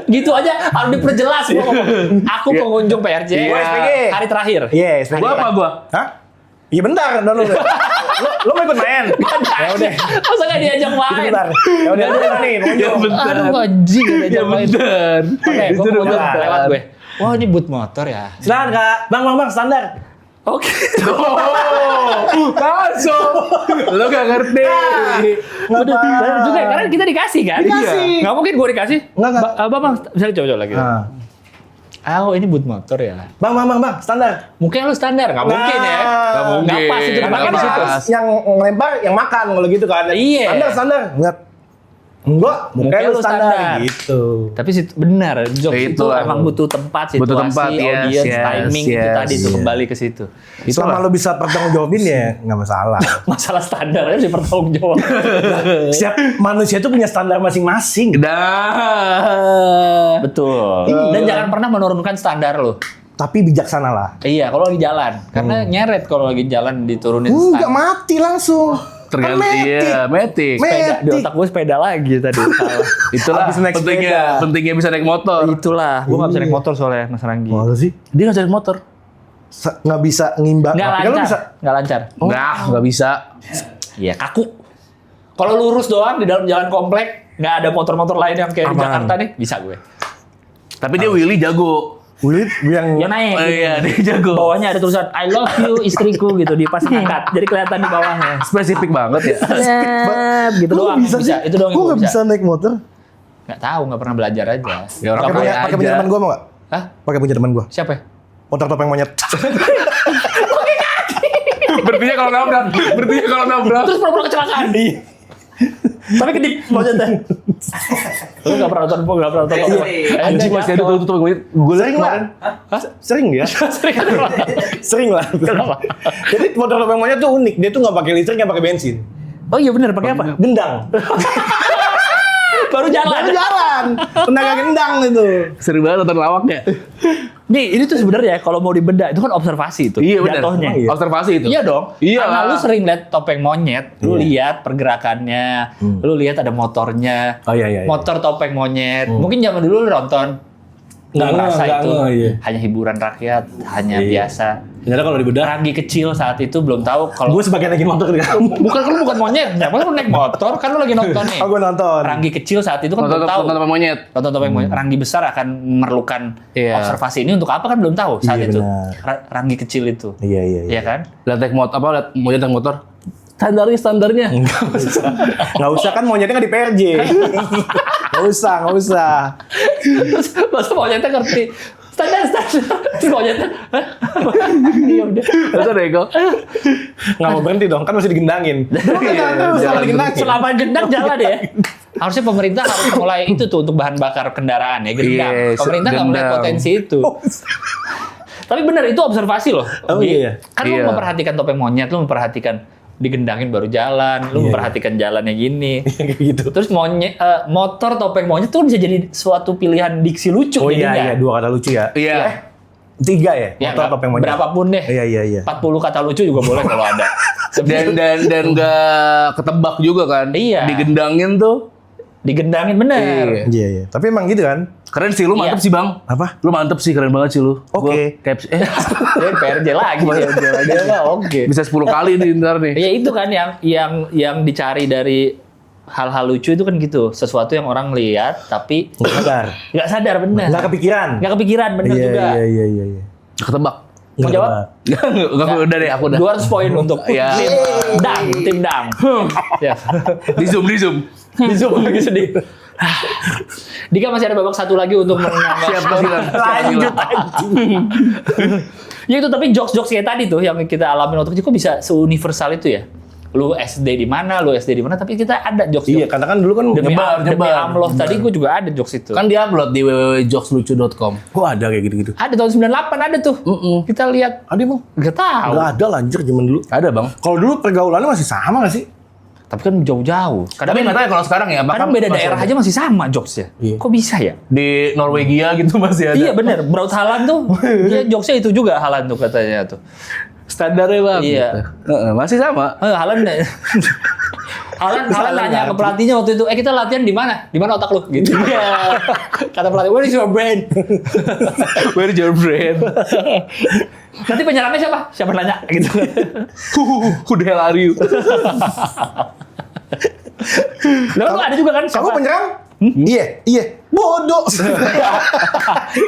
Gitu aja harus diperjelas gue ngomong. Aku pengunjung PRJ. Iya. SPG. Hari terakhir. Iya, SPG. Gua apa gua? Hah? Iya bentar, lu mau ikut main? Ya udah. Masa nggak diajak main? Bentar. Ya udah nih, Ya nonjol. bentar. Aduh anjing nggak Ya diajak main. bener. Oke, Itu gue udah mau bentar. lewat gue. Wah ini boot motor ya. Silakan Kak. Bang, standar. Oke. Oh, langsung. Lo gak ngerti. Bener juga karena kita dikasih kan? Dikasih. Nggak mungkin gue dikasih. Nggak. Bang, misalnya coba lagi. Nah. Oh ini boot motor ya. Bang, standar. Mungkin lu standar, nggak mungkin ya. Nggak mungkin. Nggak pas itu Nggak dipakai di pas. situ. Yang ngelempar, yang makan kalau gitu kan. Iya. Standar. Enggak, Mungkin lu lu standar. standar. Gitu. Tapi benar, jokes itu Itulah. emang butuh tempat, situasi, Butuh tempat, yes, audience, timing itu yes, tadi tuh yes. kembali ke situ. Selama lu bisa pertanggungjawabin ya nggak masalah. Masalah standar aja dipertanggungjawab. Setiap manusia itu punya standar masing-masing. Dah. Betul. Dan jangan pernah menurunkan standar lo. Tapi bijaksana lah. Iya, kalau lagi jalan. Karena nyeret kalau lagi jalan diturunin Enggak standar. mati langsung. Tergantung Kan iya, metik. Sepeda, di Metik. otak gue sepeda lagi tadi. Salah. Itulah Habis naik pentingnya bisa naik motor. Itulah, gue nggak bisa naik motor soalnya Mas Ranggi. Masa sih? Dia nggak bisa naik motor. Nggak bisa ngimbang. Nggak Tapi kan lu bisa. lancar, nggak lancar. Nggak bisa. Iya, kaku. Kalau lurus doang di dalam jalan komplek, nggak ada motor-motor lain yang kayak di Aman. Jakarta nih, bisa gue. Tapi dia Willy jago. Wilit yang Ya naik. Oh gitu. iya, dia jago. Bawahnya ada tulisan I love you istriku gitu di pas angkat. Jadi kelihatan di bawahnya. Spesifik banget ya. Gitu Kok doang bisa bisa. sih? Itu doang Kok yang nggak gue bisa naik motor? Nggak tahu, nggak pernah belajar aja. Ya, orang Nggak kaya pernah. Pakai punya aja. teman gua mau nggak? Hah? Pakai punya teman gua. Siapa? Motor topeng monyet. Berarti kalau nabrak. Terus pura-pura kecelakaan. Tapi kedip monyetnya. Lu nggak pernah nonton, nggak pernah nonton. Anjing masih ada tuh Gue sering lah. Sering ya? Sering. Sering lah. Kenapa? Jadi motor topeng monyet tuh unik. Dia tuh nggak pakai listrik, nggak pakai bensin. Oh iya benar, pakai apa? Gendang. Baru jalan. Baru jalan. Tenaga gendang itu. Seru banget nonton lawaknya. Nih, ini tuh sebenarnya kalau mau dibedah itu kan observasi itu. Iya benar. Jatuhnya. Emang iya? Observasi itu. Iya dong. Iya. Karena lu sering lihat topeng monyet, lu lihat pergerakannya, lu lihat ada motornya. Oh, iya. Motor topeng monyet. Mungkin zaman dulu lu nonton nggak ngerasa nggak itu nggak, iya. hanya hiburan rakyat, hanya biasa. Ternyata kalau dibedah. Ranggi kecil saat itu belum tahu kalau Gue sebagai naikin motor ketika kamu. bukan monyet, masa lu naik motor kan lu lagi nonton nih. Oh, gue nonton. Ranggi kecil saat itu kan belum tahu. Nonton monyet. Nonton topeng monyet. Ranggi besar akan memerlukan Iya. observasi ini untuk apa kan belum tahu saat Iya, itu. benar. Ranggi kecil itu. Iya. Iya kan? Lihat naik motor lihat monyet naik motor. Standarnya. Nggak usah kan monyetnya nggak di PRJ. Nggak usah. Terus masa monyetnya ngerti standar. Terus monyetnya, hah? Iya udah. Itu Rego. Nggak mau berhenti dong, kan masih digendangin. Terus jalan digendangin. Selama gendang jalan ya. Harusnya pemerintah harus mulai itu tuh untuk bahan bakar kendaraan ya, gendang. Yes, Pemerintah nggak melihat gendang. potensi itu. Tapi benar itu observasi loh. Oh, Gi. iya. Kan lu Iya. memperhatikan topeng monyet, lu memperhatikan digendangin baru jalan, lu memperhatikan jalannya gini. Kayak gitu. Terus motor topeng monyet tuh bisa jadi suatu pilihan diksi lucu Oh jadinya. iya, 2 kata lucu ya. Iya. 3 ya? Ya, Motor topeng monyet. berapapun deh. Iya. 40 kata lucu juga boleh kalau ada. Dan nggak ketebak juga kan. Iya. Digendangin tuh. Digendangin bener. Iya. Tapi emang gitu kan? Keren sih lu mantep Iya. sih Bang. Apa? Lu mantep sih, keren banget sih lu. Oke. Gua kayak PRJ lagi. Dia mah oke. bisa 10 kali nih ntar nih. Ya itu kan yang dicari dari hal-hal lucu itu kan gitu. Sesuatu yang orang lihat tapi Nggak sadar. bener. Nggak kepikiran. Nggak kepikiran bener juga. Iya. Ketebak. Mau jawab? Enggak, udah deh, aku udah. 200 poin untuk Ya. tim Dang. Ya. Di zoom. Di zoom lagi sedih. Dika masih ada babak satu lagi untuk menambah. Siap silakan. Lanjut. Ya itu tapi jokes-jokes kayak tadi tuh yang kita alamin waktu kecil kok bisa seuniversal itu ya. Lu SD di mana, tapi kita ada jokes. Iya, karena kan dulu kan Demi nyebar. Amloh tadi gue juga ada jokes itu. Kan diupload di www.jokeslucu.com. kok ada kayak gitu-gitu. Ada tahun 98 ada tuh. Kita lihat. Ada emang? Gak tahu. Nggak ada lanjut zaman dulu. Ada Bang. Kalau dulu pergaulannya masih sama nggak sih? Tapi kan jauh-jauh. Tapi nggak tahu ya kalau sekarang ya. Kadang apakah beda masih daerah ada? aja masih sama jokesnya. Iya. Kok bisa ya? Di Norwegia gitu masih ada. Iya bener. Braut Haaland tuh. Dia jokesnya itu juga Haaland tuh katanya tuh. Standarnya Bang. Iya. Gitu. Masih sama. Haaland Alan nanya ke pelatihnya waktu itu, kita latihan di mana? Di mana otak lu? Gitu. Iya. Kata pelatih, where is your brain? Where is your brain? Nanti penyerangnya siapa? Siapa nanya? Gitu. Who the hell are you? Lalu ada juga kan? Kamu penyerang? Iya. Bodoh.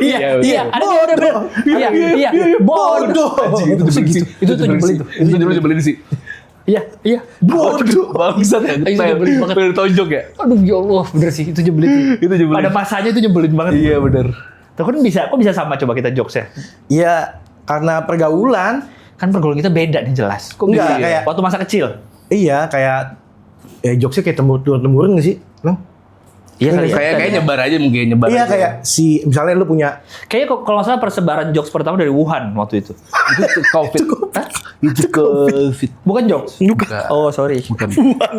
Iya. Ada bener. Iya. Bodoh. Itu nyebelin sih. Iya. Bodoh. Bangsat ya. Itu nyebelin banget. Bener tonjok ya. Aduh ya Allah, bener sih itu nyebelin. Itu nyebelin. Pada masanya itu nyebelin banget. Iya bener. Tuh kan kok bisa sama coba kita jokesnya? Iya, karena pergaulan. Kan pergaulan kita beda nih jelas. Kok Enggak, bisa? kayak- Waktu masa kecil. Iya, kayak jokesnya kayak temurun nggak sih? Bang? Iya kali ya. Kayak nyebar aja mungkin nyebar. Iya, aja. kayak misalnya lu punya Kayaknya kalau nggak salah persebaran jokes pertama dari Wuhan waktu itu. Itu COVID. Itu COVID. Bukan jokes? Bukan. Oh sorry. Bukan.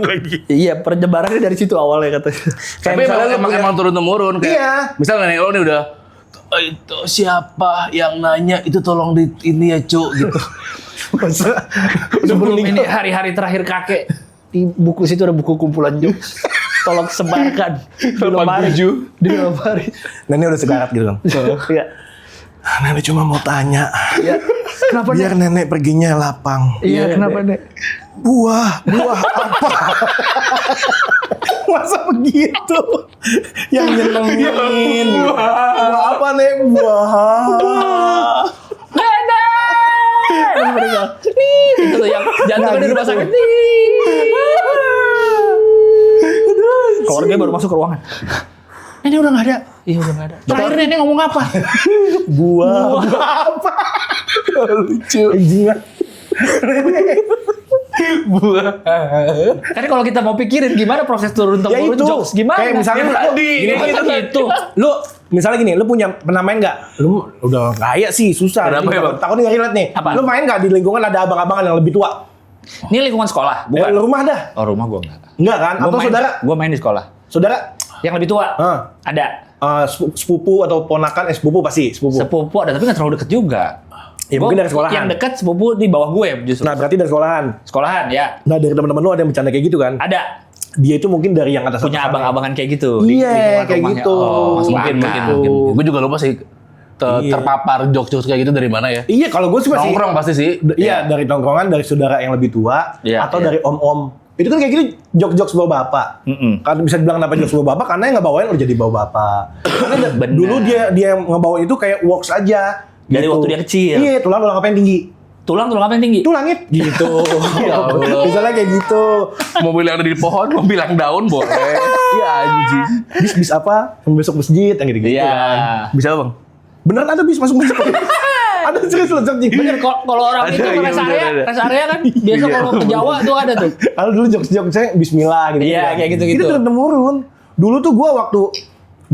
lagi. Iya persebarannya dari situ awalnya katanya. Tapi emang turun temurun kayak. Iya. Misalnya nenek lo nih udah itu siapa yang nanya itu tolong di ini ya Cuk gitu. Masa Sebelum ini hari-hari terakhir kakek di buku situ ada buku kumpulan jokes. Tolong sebarkan di lemari. Di lemari. nenek udah segarat gitu kan. Iya. Nenek cuma mau tanya. Iya. Kenapa Biar Nek? nenek perginya lapang. Iya, kenapa Nek? Buah apa? Masa begitu? Yang nyenengin. Buah apa nih? Buah. Nenek! Nih, itu tuh yang jantungnya di rumah sakit. Nih. Keluarganya baru masuk ke ruangan. Nenek udah nggak ada. Iya udah nggak ada. Terakhir nenek ngomong apa? Buah apa? Lucu. Anjing. Buah. Karena kalau kita mau pikirin gimana proses turun Ya temurun itu. jokes gimana? Kayak misalnya gini gitu. Lu misalnya gini, lu punya pernah main nggak? Lu udah kaya sih, susah. Kenapa ya, Bang? Takutnya nggak relate nih. Apa? Lu main nggak di lingkungan ada abang-abangan yang lebih tua? Ini lingkungan sekolah, bukan? Lu rumah dah? Oh rumah gua enggak. Enggak kan? Atau saudara? Gua main di sekolah. Saudara? Yang lebih tua? Hah. Ada. Sepupu atau ponakan? Sepupu pasti, sepupu. Sepupu ada tapi nggak terlalu deket juga. Ya, Gua- mungkin dari sekolahan. Yang dekat sepupu di bawah gue justru. Nah, berarti dari sekolahan. Sekolahan ya. Nah, dari teman-teman lu ada yang bercanda kayak gitu kan? Ada. Dia itu mungkin dari yang atas Punya atasannya. abang-abangan kayak gitu. di Iya, lingkungan kayak rumahnya. gitu. Oh, masuk Mungkin. akal. Gue juga lupa sih Iya. terpapar jokes-jokes kayak gitu dari mana ya? Iya, kalau gue sih masih Nongkrong pasti sih. Iya, dari tongkrongan, dari saudara yang lebih tua, Iya, atau iya. dari om-om. Itu kan kayak gitu jok-jok bawa bapak. Kan bisa dibilang kenapa jok bawa bapak karena yang ngebawain udah jadi bawa bapak. Karena Benar. dulu dia yang ngebawain itu kayak works aja. Dari waktu dia kecil. Iya, tulang apa yang tinggi? Tulang apa yang tinggi? Itu langit gitu. Ya Allah. Misalnya kayak gitu. Mobil yang ada di pohon, mobil yang daun boleh. Iya anjing. Bis apa? Besok masjid yang gitu-gitu Iya. kan. Bisa bang? Beneran ada bis masuk masjid. Ada serius loh searching. Bener, kalau orang Ada, itu iya, rest bener, area, ada. rest area kan biasa kalau ke Jawa tuh ada tuh. Kalau dulu jokes-jokes saya Bismillah gitu. Iya, kayak gitu-gitu. Itu turun temurun. Dulu tuh gua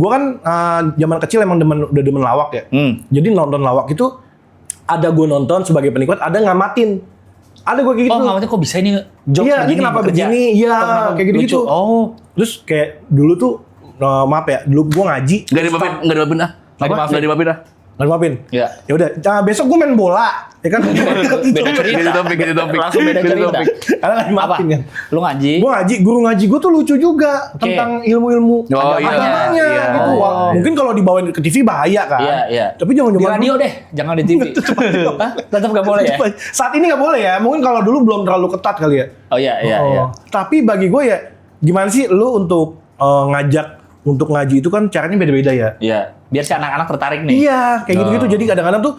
kan zaman kecil emang udah demen lawak ya. Jadi nonton lawak itu ada gue nonton sebagai penikmat, ada ngamatin. Ada gue kayak gitu. Oh, nggak kok bisa ini jokes Iya, ini begini kenapa bekerja? begini? Iya, Oh, kenapa kayak gitu-gitu. lucu? Oh, Terus kayak dulu tuh maaf ya, dulu gue ngaji. Nggak dimapin, nggak dimapin ah. Nggak dimapin ah. Nggak dimapin. Iya. Ya udah, besok gue main bola, ya kan? beda cerita. Ganti topik. Langsung beda Ganti cerita. topik. Karena nggak Apa? dimapin kan. Lu ngaji? Gue ngaji, guru ngaji gue tuh lucu juga Oke. tentang ilmu-ilmu Oh, iya. agamanya Iya. gitu. Wah, Oh. mungkin kalau dibawain ke TV bahaya kan. Iya, iya. Tapi jangan Di coba radio deh, jangan di TV. Hah? Tetap nggak boleh ya? Saat ini nggak boleh ya. Mungkin kalau dulu belum terlalu ketat kali ya. Oh iya, iya, iya. Tapi bagi gue ya, gimana sih lu untuk ngajak untuk ngaji itu kan caranya beda-beda ya. Iya, biar si anak-anak tertarik nih. Iya, kayak gitu-gitu. Jadi kadang-kadang tuh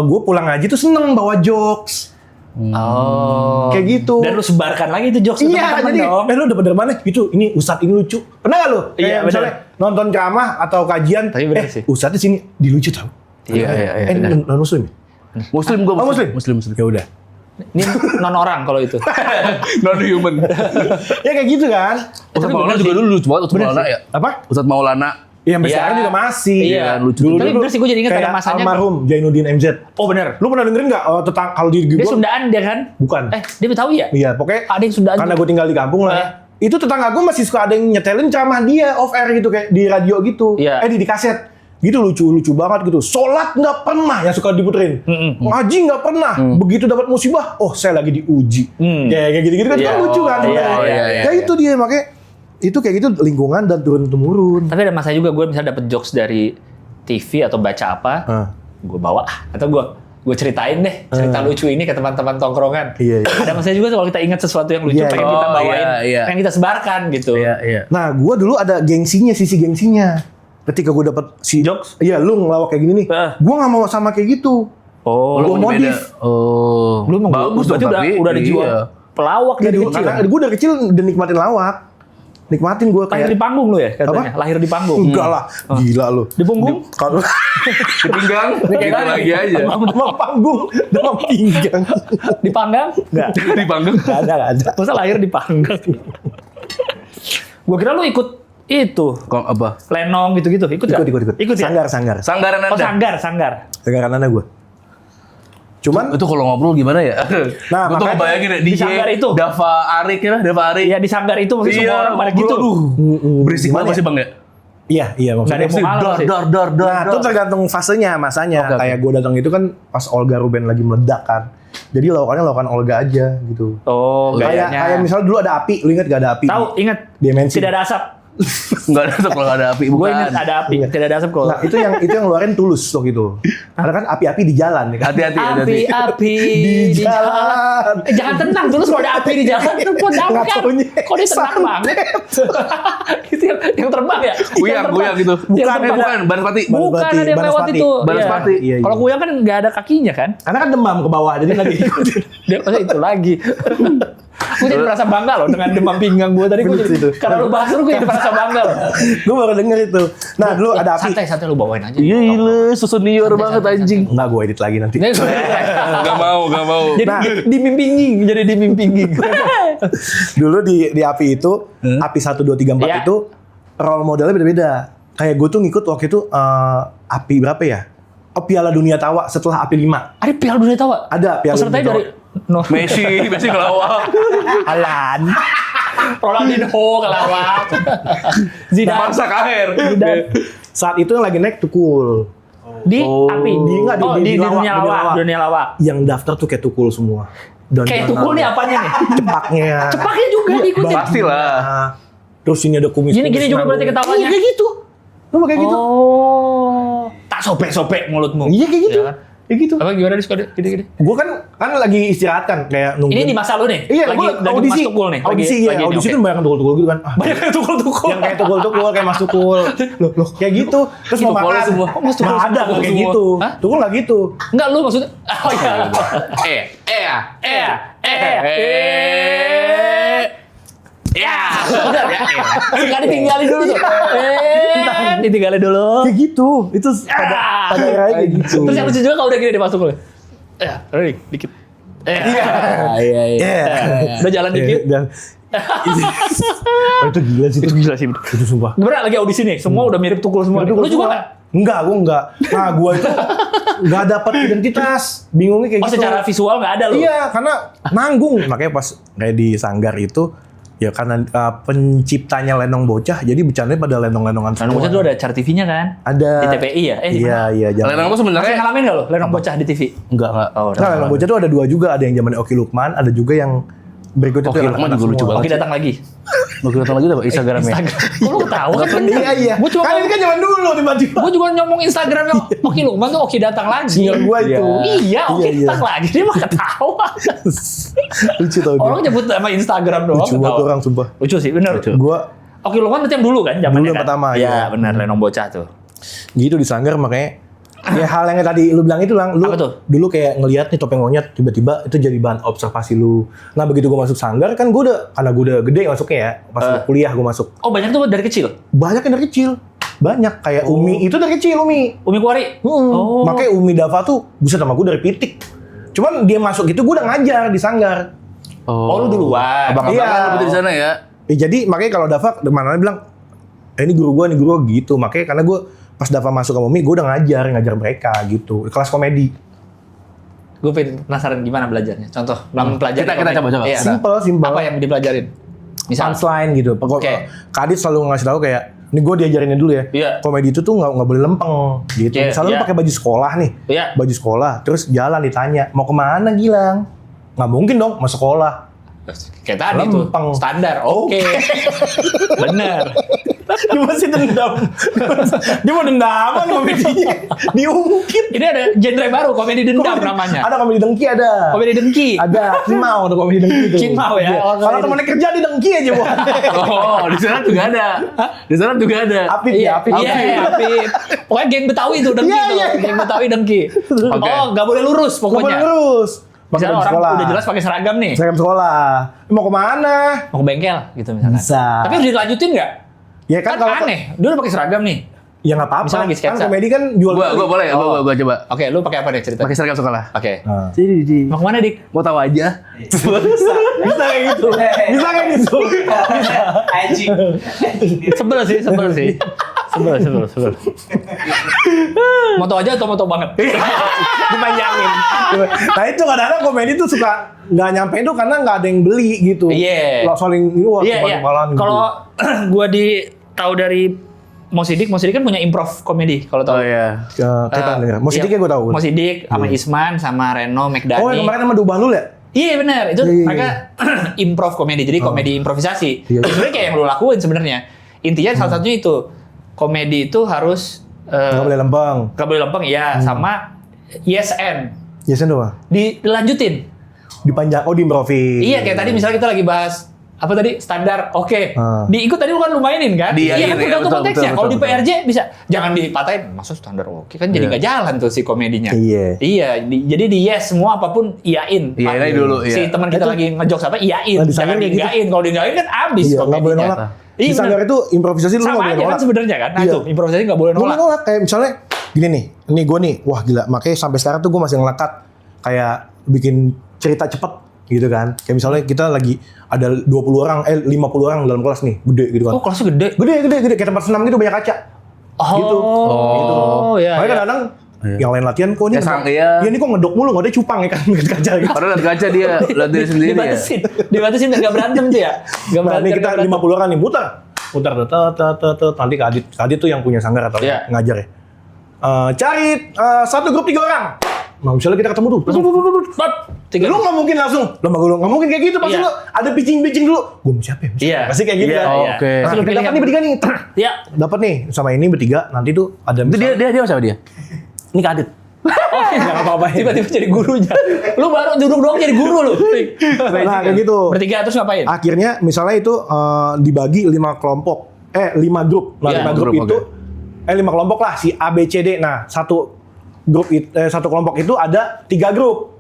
gue pulang ngaji tuh seneng bawa jokes. Oh. Kayak gitu. Dan lu sebarkan lagi itu jokes ke Iya, teman-teman jadi dong. lu dapet dari mana? Gitu, ini Ustadz ini lucu. Pernah gak lu? Iya, Kayak misalnya nonton ceramah atau kajian, Tapi bener sih. Ustadz di sini dilucu tau. Iya, iya, Ini benar. non-muslim. Muslim gue Oh, muslim? Muslim. Ya udah. Ini non orang kalau itu. Non human. Ya kayak gitu kan. Ustadz Maulana juga dulu lucu banget Ustadz Bener Maulana sih. ya. Apa? Ustadz Maulana. Iya, sampai Iya. sekarang juga masih. Iya, lucu. Tapi bener sih, gue jadi ingat pada kayak masanya. almarhum Jainuddin MZ. Oh bener. Lu pernah dengerin nggak tentang kalau di Dia gue? Sundaan dia kan? Bukan. Dia Betawi ya? Iya, pokoknya Ada yang Sundaan. karena gue tinggal di kampung lah ya. Itu tetangga gue masih suka ada yang nyetelin ceramah dia off air gitu kayak di radio gitu. Iya. Di kaset. Gitu lucu banget gitu. Sholat nggak pernah yang suka diputerin. Ngaji nggak pernah. Begitu dapat musibah, oh saya lagi diuji. Kayak gitu-gitu kan, kan lucu kan. Iya. Ya itu dia, makanya itu kayak gitu lingkungan dan turun-temurun. Tapi ada masa juga gue misalnya dapet jokes dari TV atau baca apa, gue bawa atau gue ceritain deh cerita lucu ini ke teman-teman tongkrongan. Iya. Ada masanya juga kalau kita ingat sesuatu yang lucu, Iya, pengen iya. kita bawain, iya. pengen kita sebarkan gitu. Iya. Nah, gue dulu ada sisi gengsinya. Ketika gue dapet Jokes? Iya, lu ngelawak kayak gini nih. Gue nggak mau sama kayak gitu. Oh, Gua Lu modif. beda. Oh. lu emang bagus berarti dong, tapi udah dijual iya. pelawak dari kecil. Karena gue dari kecil udah nikmatin lawak. Nikmatin gue Lahir kayak di panggung lu ya katanya. Apa? Lahir di panggung. enggak lah, gila lu. Di punggung? Kalau Di pinggang, gitu lagi aja. demam panggung, demam pinggang. Di panggang? Enggak. Di panggang. Gak ada. Masa lahir di panggang? Gua kira lu ikut itu, Kok apa? lenong gitu-gitu. Ikut nggak? Ikut. Ya? Sanggar. Sanggaran Oh, Anda. sanggar. Sanggaran anak gue. Cuman Itu kalau ngobrol gimana ya? Nah, Gue tuh makanya kebayangin ya, di DJ sanggar itu. Dava Arik ya, Dava Arik. Iya, di sanggar itu maksudnya semua orang pada gitu. Berisik Gimana banget sih Bang ya? Iya Nggak ada maksudnya. yang mau kalah sih. Dar. Nah, itu tergantung fasenya, masanya. Oke. Kayak gue datang itu kan pas Olga Ruben lagi meledak kan. Jadi lawakan Olga aja gitu. Oh, Kayak gayanya. misalnya dulu ada api, lu ingat gak ada api? Tahu, ingat. Dimensi. Tidak ada asap. Enggak ada tuh kalau nggak ada api. Gue Bukan. ingat ada api, tidak ada asap kok. Nah, itu yang ngeluarin Tulus waktu itu. Karena kan api-api di jalan ya kan. Hati-hati. Api-api Di jalan. Jangan tenang terus kalau ada api di jalan. Kok damai Nggak kan? taunya Kok dia tenang banget? Itu yang terbang ya? Guyang gitu. Yang Bukan, terbang. Bukan, Banaspati. Bukan ada yang lewat Banaspati. itu. Banaspati. Iya. Iya. Kalau kuyang kan nggak ada kakinya kan? Karena kan demam ke bawah, jadi lagi ikutin. Dia masa itu lagi. Gue jadi merasa bangga loh dengan demam pinggang gue tadi. Gue Bener jadi, itu. karena lu bahas gue jadi merasa bangga loh. Gue baru denger itu. Nah, dulu ada api. Santai lu bawain aja. Gila, senior banget anjing. Enggak, gue edit lagi nanti. Gak mau. Jadi Nah. di mimpi nying, jadi di mimpi nying. Dulu di api itu, api 1, 2, 3, 4 Iya. itu role modelnya beda-beda. Kayak gue tuh ngikut waktu itu api berapa ya? Oh, Piala Dunia Tawa setelah api 5. Ada Piala Dunia Tawa? Ada Piala Pesertanya Dunia dari Messi ngelawak. Alan. Ronaldinho kelawak. Zidane. Bangsa kahir. Zidane. Saat itu yang lagi naik Tukul. Di api. Enggak, di lawak, dunia lawak. Dunia lawak. Yang daftar tuh kayak Tukul semua. Dan Kayak Tukul nih apanya nih? Cepaknya. Cepaknya juga diikutin. Pastilah. Terus ini ada kumis. Gini juga berarti ketawanya. Iya kayak gitu. Lu kayak gitu. Oh. Tak sobek-sobek mulutmu. Iya kayak gitu. Iya kan? Kayak gitu. Apa gimana di sekolah? Gini. Gue kan lagi istirahat kan kayak nunggu. Ini di masa lu nih? Iya, lagi gue audisi. Mas Tukul nih. Audisi, iya. lagi ini, Audisi oke. kan banyak tukul-tukul gitu kan. Ah, Banyak yang tukul-tukul. yang kayak tukul-tukul, kayak Mas Tukul. Loh, kayak gitu. Terus mau Tukulnya makan. semua. Kok Mas Tukul Nggak ada, semua? nggak kayak gitu. Hah? Tukul nggak gitu. Enggak lu maksudnya. Oh iya. Ya. Udah ya. Enggak ditinggalin dulu tuh. Ditinggalin dulu. Kayak gitu. Itu pada eranya kayak gitu. Terus yang lucu juga kalau udah gini deh masuk lu. Ya, ready dikit. Iya. Udah jalan dikit. Dan oh, itu gila sih. Itu gila sih. Itu sumpah. Beneran lagi audisi nih, semua udah mirip Tukul semua. Lu juga nggak? Enggak, gue enggak. Nah, gue itu enggak dapat identitas. Bingungnya kayak Oh, gitu. secara visual nggak ada lu? Iya, karena nanggung. Makanya pas kayak di Sanggar itu, ya karena penciptanya Lenong Bocah, jadi bercandanya pada lenong-lenongan Lenong Bocah tuh ada acara TV-nya kan? Ada. Di TPI ya? Iya, jangan. Lenong tuh Masih sebenarnya ngalamin nggak lo Lenong Bocah di TV? enggak. Oh, Nah, Lenong Bocah tuh ada 2 juga. Ada yang zaman Oki Lukman, ada juga yang berikut itu Oki yang Lukman anak-anak juga lucu semua. banget. Oke, datang lagi. Mau datang lagi apa Instagramnya? Kok lu ketawa kan? Iya. Gue cuma Kan ini kan zaman dulu tiba-tiba. gue juga ngomong Instagramnya Oki Lukman tuh Oki datang lagi. Sinyal gua itu. Iya, Oki Iya. datang lagi. Dia mah ketawa. Lucu tau dia. Orang nyebut nama Instagram doang. Lucu banget ketawa. orang, sumpah. Lucu sih, bener. Gua Oki Lukman itu yang dulu kan, zamannya Dulu yang kan? pertama, Iya, iya. benar. Lenong Bocah tuh. gitu di Sanggar makanya ya hal yang tadi lu bilang itu lang, lu Apa tuh? dulu kayak ngelihat nih topeng monyet tiba-tiba itu jadi bahan observasi lu. Nah begitu gua masuk Sanggar kan gua karena gua udah gede masuknya ya pas gua kuliah gua masuk Oh, banyak tuh dari kecil. banyak yang dari kecil banyak kayak Umi itu dari kecil Umi. Umi Kuari. Oh. Makanya Umi Dava tuh buset sama gua dari pitik. Cuman dia masuk itu gua udah ngajar di Sanggar. Oh, lu duluan. Abang-abang Iya. kan berarti di sana ya. Jadi makanya kalau Dava mana bilang ini guru gua gitu. Makanya karena gua pas Dava masuk sama Umi, gue udah ngajar mereka gitu. Kelas komedi. Gue penasaran gimana belajarnya. Contoh, mempelajari. Kita komedi. coba. Iya. Simple. Apa yang dipelajarin? Misal. Punchline gitu. Pokoknya Oke. Kadit selalu ngasih tahu kayak Ini gue diajarinnya dulu ya. Iya. Komedi itu tuh nggak boleh lempeng gitu. Iya, Misalnya lu iya. pakai baju sekolah nih, Iya. baju sekolah, terus jalan ditanya mau kemana Gilang? Nggak mungkin dong, mau sekolah. Kayak tadi Lempeng. tuh standar. Oke. Bener. Dia masih dendam. Dia mau dendaman komedinya. Diungkit. Ini ada genre baru, komedi dendam namanya. Ada komedi dengki ada. Komedi dengki. Ada Kimau ada komedi dengki itu. Kimau ya? Iya. Oh, Kalau komedi. temennya kerja di dengki aja bu. Oh, di sana juga ada. Di sana juga ada. Apip ya, Apip. Iya, Apip. Pokoknya geng Betawi tuh dengki Iya, tuh. iya. Geng Betawi dengki. Oke. Oh, nggak boleh lurus Nggak boleh pokoknya. lurus. Pakai Misalnya baju orang sekolah. udah jelas pakai seragam nih. Seragam sekolah. Mau kemana? Mau ke bengkel gitu misalkan. Bisa. Tapi harus dilanjutin nggak? Ya Kan kalau aneh. Dia udah pakai seragam nih. ya nggak apa-apa. Misalnya lagi Kan sketsa. komedi kan jual Gua boleh, gua coba. Oke, lu pakai apa nih cerita? Pakai seragam sekolah. Oke. Nah. Jadi Mau kemana, Dik? mau tahu aja. Bisa kayak gitu. Bisa kayak gitu. Anjing. Sebel sih. Sebel. Mau tau aja atau mau tau banget? Dipanjangin. Nah itu kadang-kadang komedi tuh suka nggak nyampe itu karena nggak ada yang beli gitu. Iya. Lah saling wah Iya. kepala-kepalaan gitu. Kalau gua tahu dari Mosidik kan punya improv komedi kalau tahu. Oh iya. Kita dengar. Musiknya gue tahu. Mosidik sama Isman sama Reno McDani. Oh yang kemarin sama Dubah lu ya? Iya benar, itu Iya. mereka improv komedi, jadi komedi improvisasi. Iya. Sebenarnya kayak yang lu lakuin sebenarnya. Intinya salah satunya itu komedi itu harus Nggak boleh lempeng. nggak boleh lempeng, ya sama yes and Biasanya doang. dilanjutin. Dipanjang. Oh diimprovis. Iya kayak tadi misalnya kita lagi bahas apa tadi standar, oke. Diikut tadi lu kan lu mainin kan? Diain, Iya kan iya, tergantung betul, konteksnya. betul, Kalau di betul. PRJ bisa jangan dipatahin, maksud standar oke kan jadi nggak jalan tuh si komedinya. Iya. Iya, jadi di yes semua apapun iyain. Iyain aja dulu, Si iya. teman kita lagi ngejokes apa iyain, Nah, di jangan Sanggar kayak dienggakin. Kalau dienggakkin kan abis Iya, nggak boleh komedinya. nolak. Iya, Di Sanggar bener. itu improvisasi lu nggak Sama boleh aja kan nolak. sebenarnya kan. Nah Iya. tuh improvisasi nggak boleh Gue nolak. nolak kayak misalnya gini nih gue nih, wah gila, makanya sampai sekarang tuh gue masih ngelekat kayak bikin cerita cepet gitu kan. Kayak misalnya kita lagi ada 20 orang, 50 orang dalam kelas nih, gede gitu kan. Oh kelasnya gede. Gede, kayak tempat senam gitu banyak kaca. Oh, Gitu. Gitu. iya. Makanya iya. kadang-kadang yang lain latihan kok ini Ya, iya. iya ini kok ngedok mulu, nggak ada cupang ya kan kaca gitu. Padahal lihat kaca dia, lihat diri sendiri ya. Dibatasin biar nggak berantem tuh ya. Nggak Nah, berantem. ini kita nggak berantem. 50 orang nih, muter tuh nanti Kak Adit tuh yang punya Sanggar atau Iya. ngajar ya. Cari satu grup 3 orang. Nah, misalnya kita ketemu tuh. Bap, tiga. Lu nggak mungkin langsung. Lu nggak mungkin kayak gitu. Pasti Iya. lu ada pitching dulu. Gue mau siapa ya? Iya. Pasti kayak gitu Iya, kan. iya. Oke. Nah, Terus lu kita pilih dapat yang- nih bertiga nih. Iya. Dapat nih sama ini bertiga. Nanti tuh ada Itu dia sama dia. Ini Kak Adit. Oh, Nggak apa-apain. tiba-tiba jadi gurunya. Lu baru duduk doang jadi guru lu. Nah, kayak gitu. Bertiga terus ngapain? Akhirnya misalnya itu dibagi 5 kelompok. 5 grup. Nah, Iya. 5 grup Grup, itu oke. 5 kelompok lah si A B C D. Nah, satu kelompok itu ada 3 grup.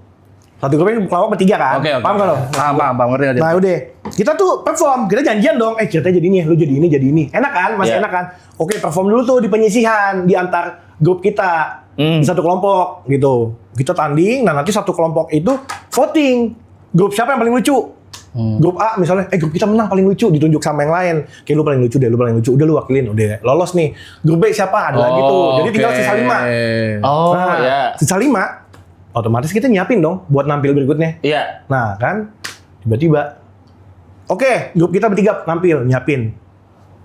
Satu grup ini kelompok bertiga kan? Oke. Paham kan lo? Paham, ngerti ngerti. Nah udah, kita tuh perform, kita janjian dong. Ceritanya jadi ini, lu jadi ini, jadi ini. Enak kan? Masih Iya. enak kan? Oke, perform dulu tuh di penyisihan di antar grup kita di satu kelompok gitu. Kita tanding, nah nanti satu kelompok itu voting. Grup siapa yang paling lucu? Grup A misalnya, grup kita menang paling lucu, ditunjuk sama yang lain. Kayak lu paling lucu deh, lu paling lucu. Udah lu wakilin, udah lolos nih. Grup B siapa? Ada lagi tuh. Jadi tinggal sisa 5. Oh, Nah, ya. sisa 5, otomatis kita nyiapin dong buat nampil berikutnya. Iya. Nah kan, tiba-tiba, oke, grup kita bertiga nampil, nyiapin.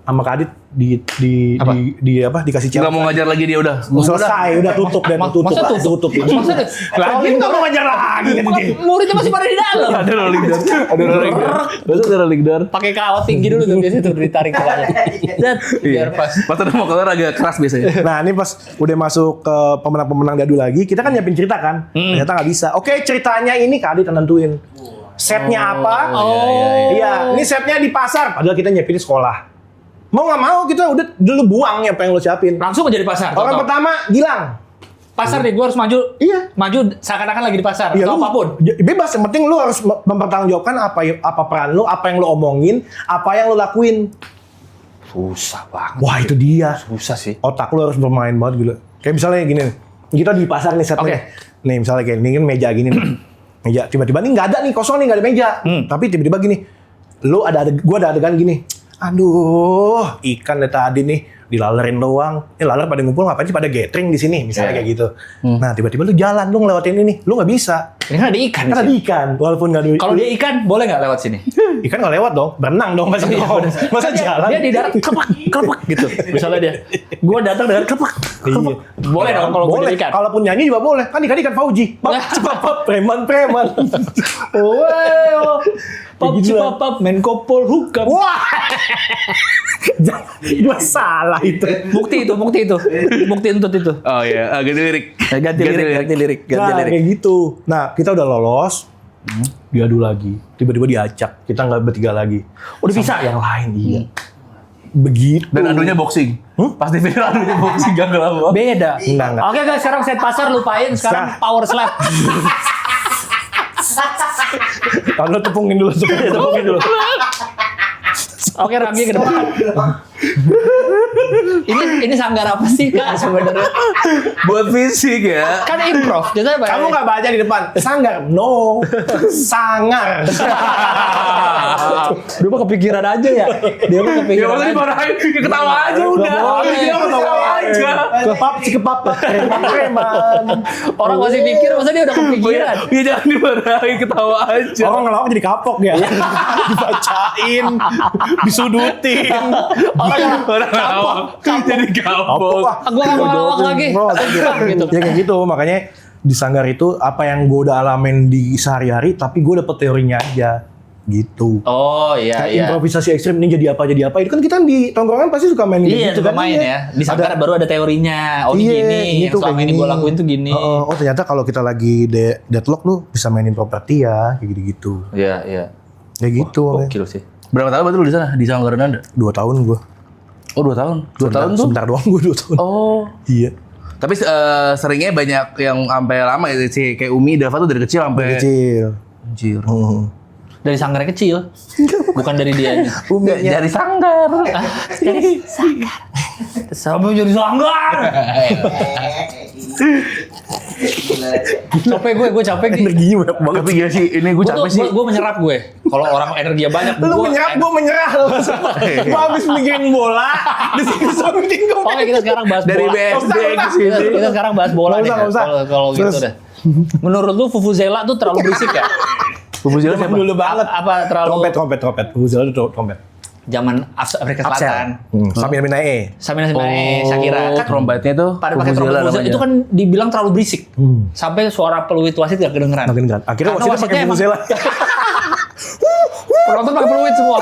Sama Kak Adit dikasih Nggak mau ngajar lagi dia udah. selesai, udah tutup dan tutup. Masa tutup? Masa Lagi nggak mau ngajar lagi kan dia. muridnya masih pada di dalam. Ada rolling door. Ada rolling door. Betul ada rolling door. Pakai kawat tinggi dulu tuh biasanya tuh ditarik kelanya. Zat, biar pas. Pas udah mau keluar agak keras biasanya. Nah ini pas udah masuk ke pemenang-pemenang dadu lagi, kita kan nyiapin cerita kan. Ternyata nggak bisa. Oke, ceritanya ini Kak Adit yang nentuin. Setnya apa? Iya, ini setnya di pasar. Padahal kita nyiapin di sekolah. Mau nggak mau kita udah dulu buang apa yang lo siapin. Langsung aja di pasar. Orang contoh. pertama Gilang. Pasar nih, gue harus maju. Iya. Maju seakan-akan lagi di pasar Iya, atau lu apapun. Bebas, yang penting lu harus mempertanggungjawabkan apa peran lu, apa yang lu omongin, apa yang lu lakuin. Susah banget. Wah, itu dia. Susah sih. Otak lu harus bermain banget gitu. Kayak misalnya gini, kita di pasar nih setnya. Oke. Nih misalnya kayak ini kan meja gini nih. Meja tiba-tiba nih nggak ada nih, kosong nih, nggak ada meja. Tapi tiba-tiba gini, gua ada adegan gini. Aduh, ikan dari tadi nih dilalerin doang. Ini laler pada ngumpul ngapain sih, pada gathering di sini misalnya kayak gitu. Nah, tiba-tiba lu jalan, lu ngelewatin ini, lu nggak bisa. Ini kan ada ikan. Kan ada ikan, walaupun nggak ada. Kalau dia ikan, boleh nggak lewat sini? ikan nggak lewat dong, berenang dong pasti. Masa jalan? Dia di darat kepak gitu. Misalnya dia, gue datang dengan kepak. Iya. Boleh dong kalau gue boleh. jadi ikan. Kalaupun nyanyi juga boleh. Kan ikan Fauji. Pap, cepap, preman. Wow, pap Kayak gitu lah. cipapap, Menkopol Hukam. Wah. Gua salah itu. Bukti untuk itu. Oh iya, ganti lirik. Ganti lirik. Nah, kayak gitu. Nah, kita udah lolos. Diadu lagi. Tiba-tiba diacak. Kita nggak bertiga lagi. Udah bisa yang lain, iya. Begitu. Dan adunya boxing. Pas di video adunya boxing gak lama. Beda. Enggak. Oke guys, sekarang set pasar lupain. Sekarang power slap. Kalau tepungin dulu. Oke, Ranggi ke depan. ini sanggar apa sih Kak sebenarnya? Buat fisik ya. Kan improv. Jadi apa? Kamu nggak baca di depan. Sanggar. No. Sangar. Dia mah kepikiran aja ya. Dia mah Ya kepikiran. maksudnya dimarahin, ketawa aja udah. boleh. Dia ketawa aja. Kepap, cikepap, preman. Orang masih mikir, masa dia udah kepikiran? Ya jangan dimarahin, ketawa aja. Orang ngelawak jadi kapok ya. Dibacain, disudutin. Orang lawak jadi kapok. Gua nggak mau ngelawak lagi. Gitu. Ya kayak gitu, makanya di Sanggar itu apa yang gue udah alamin di sehari-hari, tapi gue dapet teorinya aja. Gitu. Oh iya Kayak iya. improvisasi ekstrim ini jadi apa. Itu kan kita di tongkrongan pasti suka main Iya, gitu suka main ya. Di Sanggar baru ada teorinya. Oh ini Iya, gini. gitu, Yang selama kayak ini gini. gue lakuin tuh gini. Oh ternyata kalau kita lagi deadlock lu bisa mainin properti ya, kayak gitu-gitu. Iya iya. Kayak gitu. makanya. Gokil sih. Berapa tahun berarti lu di sana? Di Sanggar Renanda? 2 tahun gue. Oh 2 tahun. 2 tahun tuh? Sebentar doang gue 2 tahun. Oh. Iya. Tapi seringnya banyak yang sampai lama ya sih, kayak Umi, Dava tuh dari kecil sampai Kecil. Anjir. Dari Sanggarnya kecil. Bukan dari dianya. Uminya. Dari Sanggar. Dari Sanggar. Sampai jadi Sanggar. Capek gue capek nih. Energinya banyak banget. Tapi ya sih, ini gue capek sih. Gue menyerap gue. Kalau orang energinya banyak, Lu menyerap, gue menyerah. Gue habis mikirin bola. Di sini something gue. Oke, kita sekarang bahas Dari bola. BSD ke sini. Kita sekarang bahas bola nih. Nggak usah. Kalau gitu Terus. deh. Menurut lu Vuvuzela tuh terlalu berisik ya? Vuvuzela siapa? Dulu banget. Apa terlalu Trompet. Vuvuzela itu trompet. zaman Afrika Selatan? Sambil Minae. Samina Shakira kan trompetnya tuh pada pakai trompet Vuvuzela itu kan dibilang terlalu berisik. Sampai suara peluit wasit gak kedengeran. Makin kan. Akhirnya Karena wasitnya pakai emang- Vuvuzela. Penonton pakai peluit semua.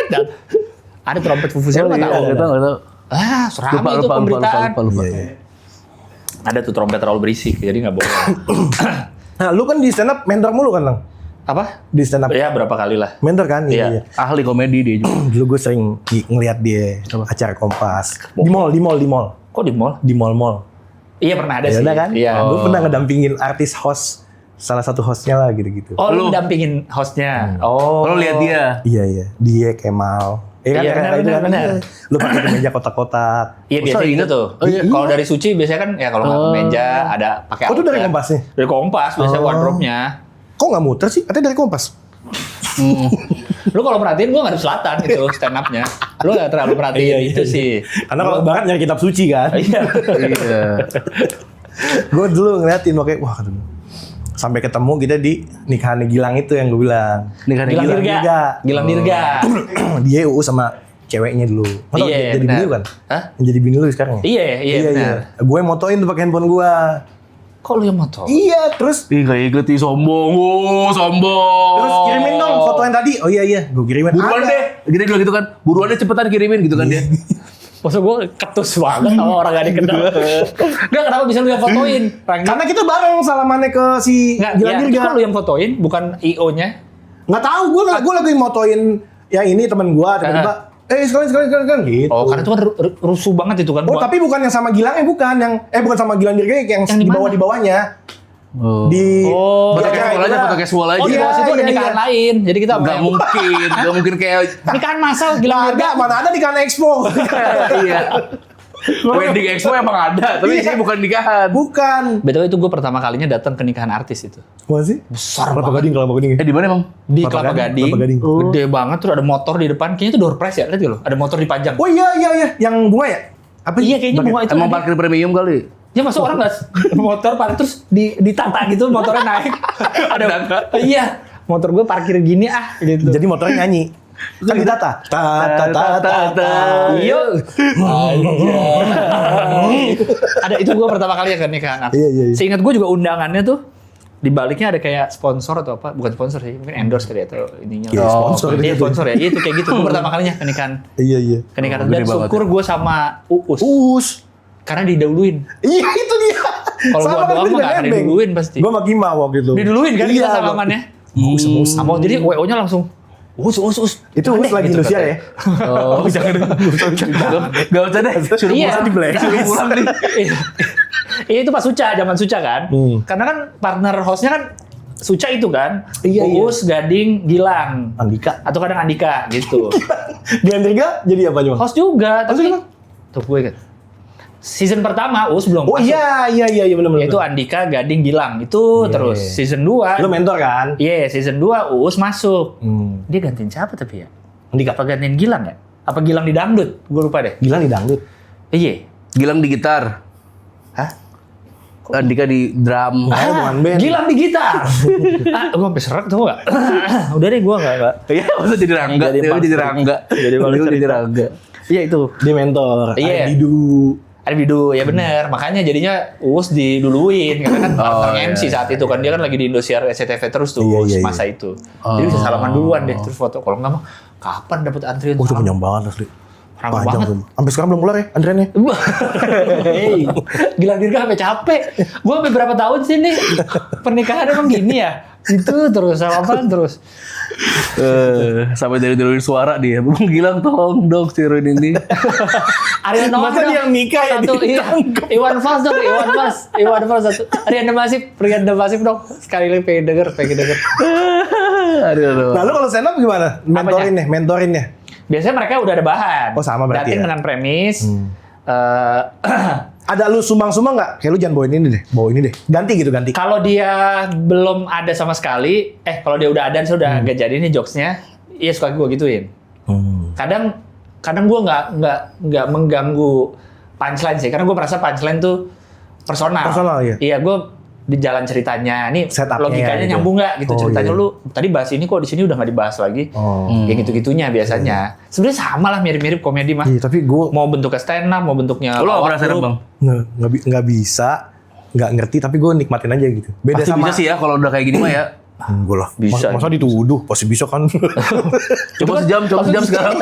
Dan ada trompet Vuvuzela nggak tahu. Enggak tahu. Ah, serama itu pemberitaan. Lupa. Ada tuh trompet terlalu berisik, jadi nggak boleh. Nah, lu kan di stand up mentor mulu kan, Lang? Apa? Di stand up. Ya berapa kali lah. Mentor kan? Iya. Ahli komedi dia juga. Dulu gue sering ngeliat dia acara Kompas. Di mall. Kok di mall? Di mall. Iya pernah ada Ya sih. udah kan? Iya. Gue pernah ngedampingin artis host, salah satu hostnya lah gitu-gitu. Oh, lu Lu. dampingin hostnya. Oh. Kalau lihat dia, Iya. Dia Kemal. Iya kan? Iya, kayak benar, gitu kan? benar. Lu pakai kemeja kotak-kotak. Iya biasa Masa gitu inget? tuh. Oh, iya. Kalau dari Suci biasanya kan ya kalau nggak kemeja ada pakai. Oh, itu dari outfit. Kompas nih? Dari Kompas biasanya Oh. wardrobe-nya. Kok nggak muter sih? Katanya dari Kompas. Lu kalau perhatiin gua nggak ada selatan itu stand up-nya. Lu nggak terlalu perhatiin itu sih. Karena kalau banget nyari kitab suci kan. Iya. iya. Gue dulu ngeliatin pakai wah kata gua. Sampai ketemu kita di nikahan Gilang itu yang gue bilang. Nikahan Gilang Gilang Dirga. Dirga. Gilang Dirga. Dia UU sama ceweknya dulu. Masa Iya, jadi benar. bini lu kan? Hah? Yang jadi bini lu sekarang ya? Iya benar. Gue motoin tuh pakai handphone gue. Kok lu yang motor? Iya, terus Ih, gak inget nih, sombong. Sombong. terus kirimin dong foto yang tadi. Oh iya, gue kirimin. Buruan Ada. deh. Kita bilang gitu kan. Buruan deh cepetan kirimin gitu kan dia. Maksud gue ketus banget sama orang gak dikenal. Nggak, kenapa bisa lu yang fotoin? Rangga? Karena kita bareng salamannya ke si Nggak, Gilang ya, itu Dirga. kan lu yang fotoin, bukan IO-nya. Nggak tahu, gue lagi motoin yang ini temen gue tiba-tiba. Sekalian gitu. Oh, karena itu kan rusuh banget itu kan. Oh, tapi bukan yang sama Gilang, bukan sama Gilang Dirga yang Yang di di bawah mana? di bawahnya. Oh. Di Oh, Foto acara casual aja, itulah. foto casual aja. Oh, di bawah Iya, situ ada iya, nikahan iya. lain. Jadi kita Gak mungkin kayak nikahan masal Nggak Gilang ada, Dirga. mana ada nikahan Expo. iya. Wedding Expo emang ada, tapi Iya. ini bukan nikahan. Bukan. BTW itu gue pertama kalinya datang ke nikahan artis itu. Mana sih? Besar Kelapa banget. Gading. Di mana emang? Di Kelapa Kelapa Gading, Gading. Kelapa Gading. Gede banget, terus ada motor di depan. Kayaknya itu door prize ya, lihat lo. Ada motor dipajang. Oh iya, yang bunga ya? Apa Iya, kayaknya bunga itu Emang ada. parkir premium kali. Ya masuk orang nggak motor parkir terus ditata gitu motornya naik. Iya, motor gue parkir gini gitu. Jadi motornya nyanyi. Kan ditata. Iya. Ada itu gue pertama kali ya kan nikahan. Iya. Seingat gue juga undangannya tuh di baliknya ada kayak sponsor atau apa? Bukan sponsor sih, mungkin endorse kali atau ininya. Iya, sponsor. Dia sponsor ya. Iya itu kayak gitu. Gue pertama kalinya pernikahan. Iya. Pernikahan Gede dan banget syukur gue sama Uus. Us. Karena didahuluin. Iya itu dia. Kalau gua doang mah nggak akan diduluin pasti. Gue sama Kima waktu itu. Diduluin kan kita salamannya. Us. Sama jadi WO-nya langsung Us. Itu Us lagi gitu Indonesia ya. Oh, jangan. Gak usah deh. Suruh Iya. pulang di Black. Suruh pulang nih. Iya itu pas Suca, zaman Suca kan. Karena kan partner hostnya kan Suca itu kan. Iya. Uus, Gading, Gilang. Andika. Atau kadang Andika gitu. Di Andika jadi apa cuma? Host juga. Host Tapi juga? tuh gue kan. Season pertama Uus belum Oh masuk. iya benar-benar. Itu Andika, Gading, Gilang. Itu Iya. terus. Season 2. Lu mentor kan? Iya, season 2 Uus masuk. Hmm. Dia gantiin siapa tapi ya? Andika. Apa gantiin Gilang ya? Apa Gilang di dangdut? Gue lupa deh. Gila nih dangdut. Iya. Gilang di gitar. Hah? Andika di drum. Bukan band. Gilang di gitar. Gue sampai serak tuh gak? Udah deh gue gak. Iya, masa jadi Rangga. Jadi Dia jadi master. Rangga. Jadi master Dia jadi cerita. Rangga. Iya itu. Dia mentor. Iya. Ada Didu. Ada video ya bener. Makanya jadinya Uus diduluin. Karena kan partnernya iya, MC saat itu kan. Dia kan lagi di Indosiar SCTV terus tuh Iya. masa itu. Jadi bisa salaman duluan deh. Terus foto. Kalau nggak mah kapan dapat antrian? Oh itu salaman? panjang banget asli. Rame Panjang banget. tuh. Sampai sekarang belum kelar ya antriannya. Hei, Gila Dirga sampai capek. Gue sampai berapa tahun sih nih pernikahan emang gini ya? Itu terus apa terus? Sampai dari duluin suara dia. Bang Gilang tolong dong siruin ini. Ariana Noah Masa dong. dia yang nikah ya Satu, iya. Iwan Fals dong, Iwan Fals satu. Rian Demasif dong. Sekali lagi pengen denger. Aduh. Lalu kalau stand up gimana? Mentorinnya. Biasanya mereka udah ada bahan. Oh, sama berarti Dating ya? dengan premis. Ada lu sumbang-sumbang nggak? Kayak lu jangan bawa ini deh. Ganti gitu, ganti. Kalau dia belum ada sama sekali, kalau dia udah ada, sudah gak jadi nih jokesnya, iya suka gue gituin. Kadang gue nggak mengganggu punchline sih, karena gue merasa punchline tuh personal. Personal, iya. Iya, gue di jalan ceritanya, nih Setup-nya logikanya gitu. nyambung nggak gitu Oh, ceritanya. iya. Lu tadi bahas ini kok di sini udah nggak dibahas lagi. Ya gitu-gitunya biasanya. Sebenarnya sama lah, mirip-mirip komedi mah. Iya, tapi gue Mau bentuknya stand up, mau bentuknya Lu lawak pernah stand up, group. Bang? nggak bisa, nggak ngerti, tapi gue nikmatin aja gitu. Beda Pasti sama bisa sih ya kalau udah kayak gini mah ya. Enggak lah. Bisa. Masa dituduh? Pasti bisa kan. Coba sejam sekarang.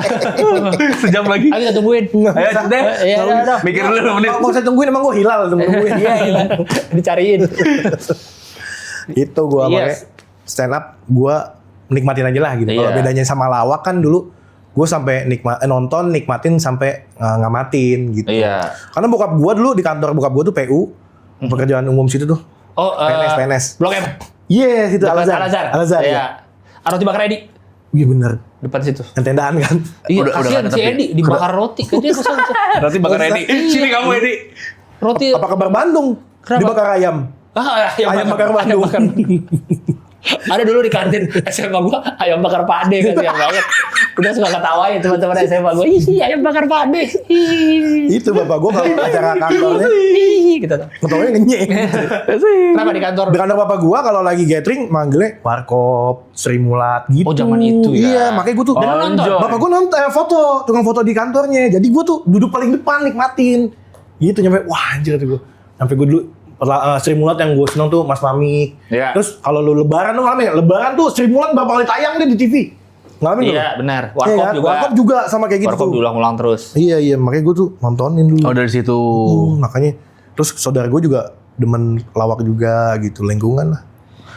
Sejam lagi. Ayo kita tungguin. Ayo deh. Iya, udah. Mikir dulu menit. Kalau saya tungguin emang gue hilal tungguin. Iya. Dicariin. Itu gue Yes. makanya stand up gue nikmatin aja lah gitu. Kalau Iya. bedanya sama lawak kan dulu gue sampai nonton nikmatin sampai ngamatin gitu. Iya. Karena bokap gue dulu di kantor bokap gue tuh PU pekerjaan umum situ tuh. Oh, PNS. Blok M. Iya situ Depan Al-Azhar. Iya. Ya. Roti bakar Edi. Iya bener. Depan situ. Yang tendaan kan. Iya, Udah kasihan ada si tapi. Edi dibakar roti. Kan dia kesel. Berarti bakar Edi. Sini kamu Edi. Roti. Apa kabar Bandung? Kenapa? Dibakar ayam. Ayam bakar Bandung. Ada dulu di kantin SMA gua ayam bakar pade kasihan banget. Udah suka ketawain teman-teman SMA gua. Ih, ayam bakar pade. Itu bapak gue kalau acara kantornya Ih, gitu. ketawanya ngenyek. Kenapa di kantor? Di kantor bapak gue kalau lagi gathering manggilnya Warkop, Sri Mulat gitu. Oh, zaman itu ya. Iya, makanya gue tuh. Dan lu nonton? Bapak gue nonton foto, tukang foto di kantornya. Jadi gue tuh duduk paling depan nikmatin. Gitu nyampe wah anjir tuh gue. Sampai gue dulu Sri Mulat yang gue seneng tuh Mas Mamik. Iya. Terus kalau lu lebaran lu ngalamin ya? Lebaran tuh Sri Mulat bakal tayang deh di TV. Ngalamin lu? Iya, benar. Iya Warkop kan? juga. Warkop juga sama kayak gitu Warkop tuh. diulang-ulang terus. Iya, makanya gue tuh nontonin dulu. Oh dari situ. Makanya terus saudara gue juga demen lawak juga gitu, lingkungan lah.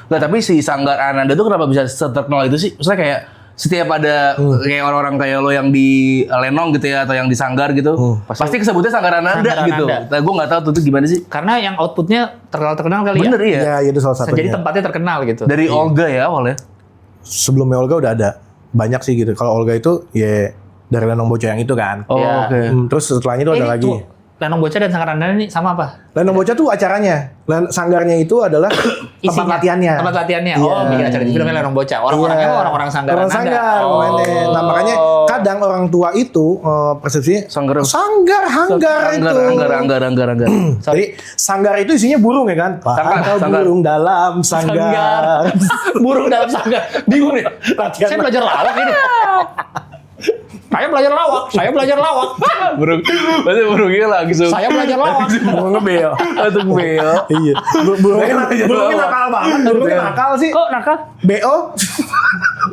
Nggak, tapi si Sanggar Ananda tuh kenapa bisa terkenal itu sih? Maksudnya kayak setiap ada kayak orang-orang kayak lo yang di Lenong gitu ya atau yang di Sanggar gitu, pasti kesebutnya Sanggar Ananda Sanggar gitu. Ananda. Nah, gue nggak tahu tuh gimana sih. Karena yang outputnya terkenal kali Bener ya. iya. Iya, itu salah satunya. Jadi tempatnya terkenal gitu. Dari Olga ya awalnya. Sebelumnya Olga udah ada banyak sih gitu. Kalau Olga itu ya dari Lenong Bocah yang itu kan. Oh Iya. oke. Terus setelahnya itu ada Ini lagi. tuh, Lenong Bocah dan Sanggar Randana ini sama apa? Lenong Bocah tuh acaranya. Sanggarnya itu adalah tempat Isinya? latihannya. Tempat latihannya. Iya. Oh, bikin acara di filmnya Lenong Bocah. Orang-orangnya Iya. orang-orang Sanggar Orang Randana. Sanggar pemainnya. Nah makanya kadang orang tua itu persepsinya Sanggar. hanggar itu. Anggar. Jadi sanggar itu isinya burung ya kan? Pantau Sanggar. burung dalam sanggar. Burung dalam sanggar. Bingung nih. Latihan Saya belajar lawak ini. Saya belajar lawak. Burung. Berarti burungnya langsung. Saya belajar lawak. burungnya beo. Langsung beo. Iya. Burungnya nakal banget. Burungnya nakal sih. Kok nakal? Beo.